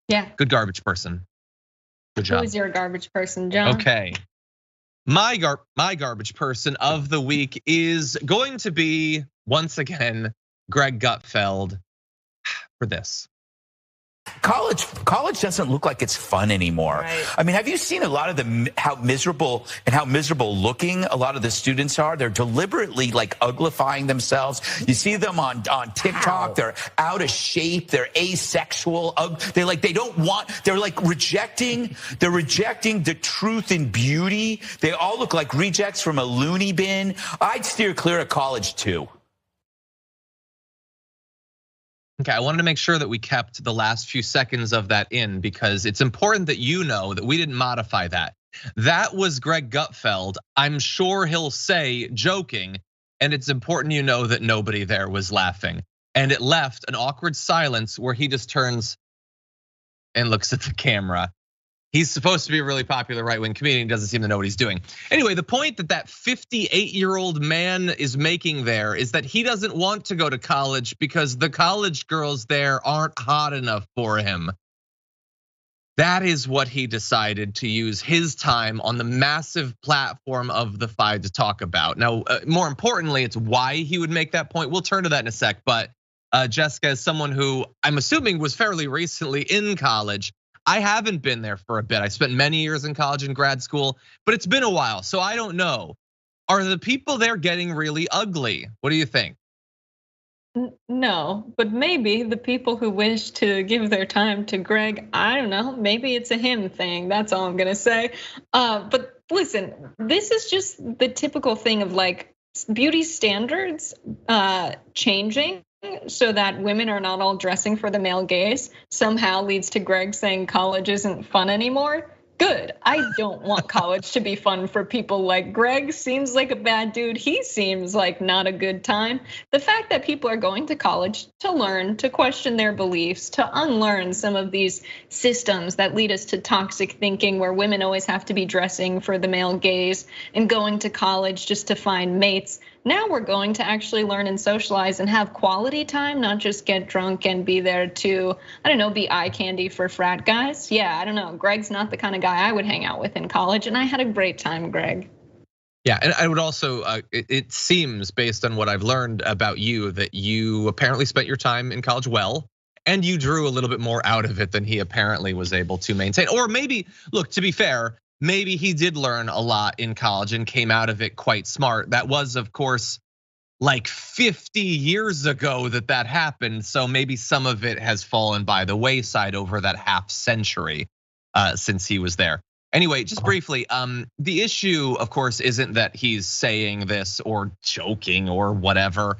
Yeah. Good garbage person. Good job. Who is your garbage person, John? Okay. My garbage person of the week is going to be, once again, Greg Gutfeld for this. College doesn't look like it's fun anymore. Right. I mean, have you seen a lot of how miserable looking a lot of the students are? They're deliberately like uglifying themselves. You see them on TikTok. Wow. They're out of shape. They're asexual. They're rejecting the truth and beauty. They all look like rejects from a loony bin. I'd steer clear of college too. Okay, I wanted to make sure that we kept the last few seconds of that in because it's important that you know that we didn't modify that. That was Greg Gutfeld. I'm sure he'll say joking, and it's important you know that nobody there was laughing. And it left an awkward silence where he just turns and looks at the camera. He's supposed to be a really popular right-wing comedian, doesn't seem to know what he's doing. Anyway, the point that 58-year-old man is making there is that he doesn't want to go to college because the college girls there aren't hot enough for him. That is what he decided to use his time on the massive platform of the Five to talk about. Now, more importantly, it's why he would make that point. We'll turn to that in a sec, but Jessica is someone who I'm assuming was fairly recently in college. I haven't been there for a bit. I spent many years in college and grad school, but it's been a while, so I don't know. Are the people there getting really ugly? What do you think? No, but maybe the people who wish to give their time to Greg, I don't know, maybe it's a him thing. That's all I'm gonna say. But listen, this is just the typical thing of like beauty standards changing so that women are not all dressing for the male gaze somehow leads to Greg saying college isn't fun anymore. Good. I don't want college to be fun for people like Greg. Seems like a bad dude. He seems like not a good time. The fact that people are going to college to learn, to question their beliefs, to unlearn some of these systems that lead us to toxic thinking where women always have to be dressing for the male gaze and going to college just to find mates. Now we're going to actually learn and socialize and have quality time, not just get drunk and be there to, I don't know, be eye candy for frat guys. Yeah, I don't know. Greg's not the kind of guy I would hang out with in college, and I had a great time, Greg. Yeah, and I would also, it seems based on what I've learned about you that you apparently spent your time in college well, and you drew a little bit more out of it than he apparently was able to maintain. Or maybe, look, to be fair, maybe he did learn a lot in college and came out of it quite smart. That was, of course, like 50 years ago that happened. So maybe some of it has fallen by the wayside over that half century since he was there. Anyway, just briefly, the issue, of course, isn't that he's saying this or joking or whatever.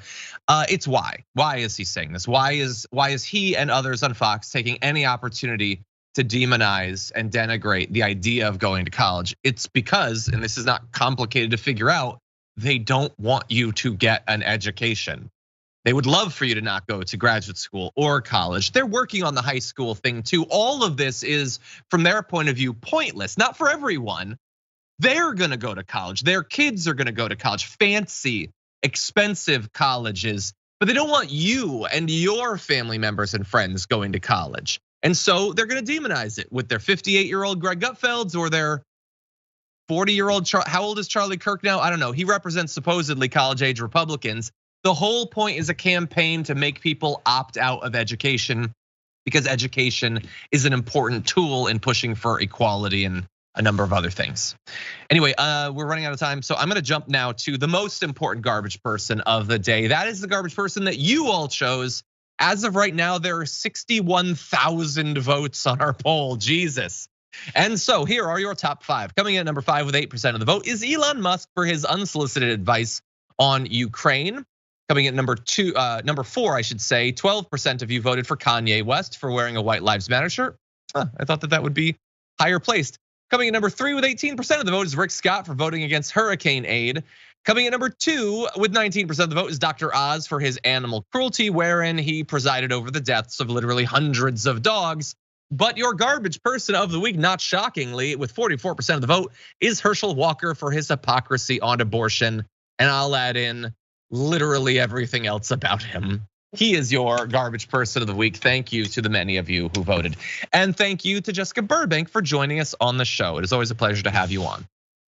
It's why. Why is he saying this? Why is he and others on Fox taking any opportunity to demonize and denigrate the idea of going to college? It's because, and this is not complicated to figure out, they don't want you to get an education. They would love for you to not go to graduate school or college. They're working on the high school thing too. All of this is, from their point of view, pointless. Not for everyone. They're gonna go to college. Their kids are gonna go to college, fancy, expensive colleges, but they don't want you and your family members and friends going to college. And so they're gonna demonize it with their 58-year-old Greg Gutfelds or their 40-year-old, how old is Charlie Kirk now? I don't know. He represents supposedly college-age Republicans. The whole point is a campaign to make people opt out of education because education is an important tool in pushing for equality and a number of other things. Anyway, we're running out of time, so I'm gonna jump now to the most important garbage person of the day. That is the garbage person that you all chose. As of right now, there are 61,000 votes on our poll, Jesus. And so here are your top 5. Coming in at number 5 with 8% of the vote is Elon Musk for his unsolicited advice on Ukraine. Coming in at number 4, I should say, 12% of you voted for Kanye West for wearing a White Lives Matter shirt. I thought that would be higher placed. Coming in number 3 with 18% of the vote is Rick Scott for voting against hurricane aid. Coming in number 2 with 19% of the vote is Dr. Oz for his animal cruelty, wherein he presided over the deaths of literally hundreds of dogs. But your garbage person of the week, not shockingly, with 44% of the vote, is Herschel Walker for his hypocrisy on abortion. And I'll add in literally everything else about him. He is your garbage person of the week. Thank you to the many of you who voted. And thank you to Jessica Burbank for joining us on the show. It is always a pleasure to have you on.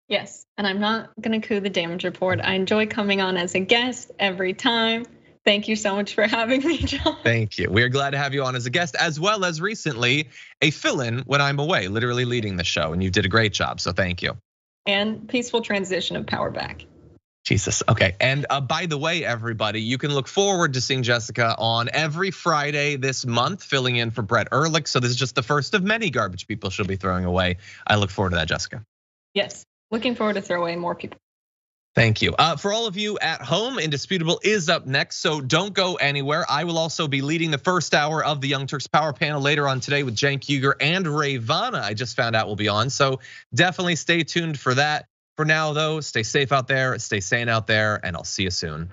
Yes, and I'm not gonna coup the damage report. I enjoy coming on as a guest every time. Thank you so much for having me, John. Thank you. We are glad to have you on as a guest, as well as recently a fill-in when I'm away, literally leading the show, and you did a great job, so thank you. And peaceful transition of power back. Jesus, okay. And by the way, everybody, you can look forward to seeing Jessica on every Friday this month, filling in for Brett Ehrlich. So this is just the first of many garbage people she'll be throwing away. I look forward to that, Jessica. Yes, looking forward to throw away more people. Thank you. For all of you at home, Indisputable is up next, so don't go anywhere. I will also be leading the first hour of the Young Turks Power Panel later on today with Cenk Uygur and Ray Vana. I just found out will be on, so definitely stay tuned for that. For now, though, stay safe out there, stay sane out there, and I'll see you soon.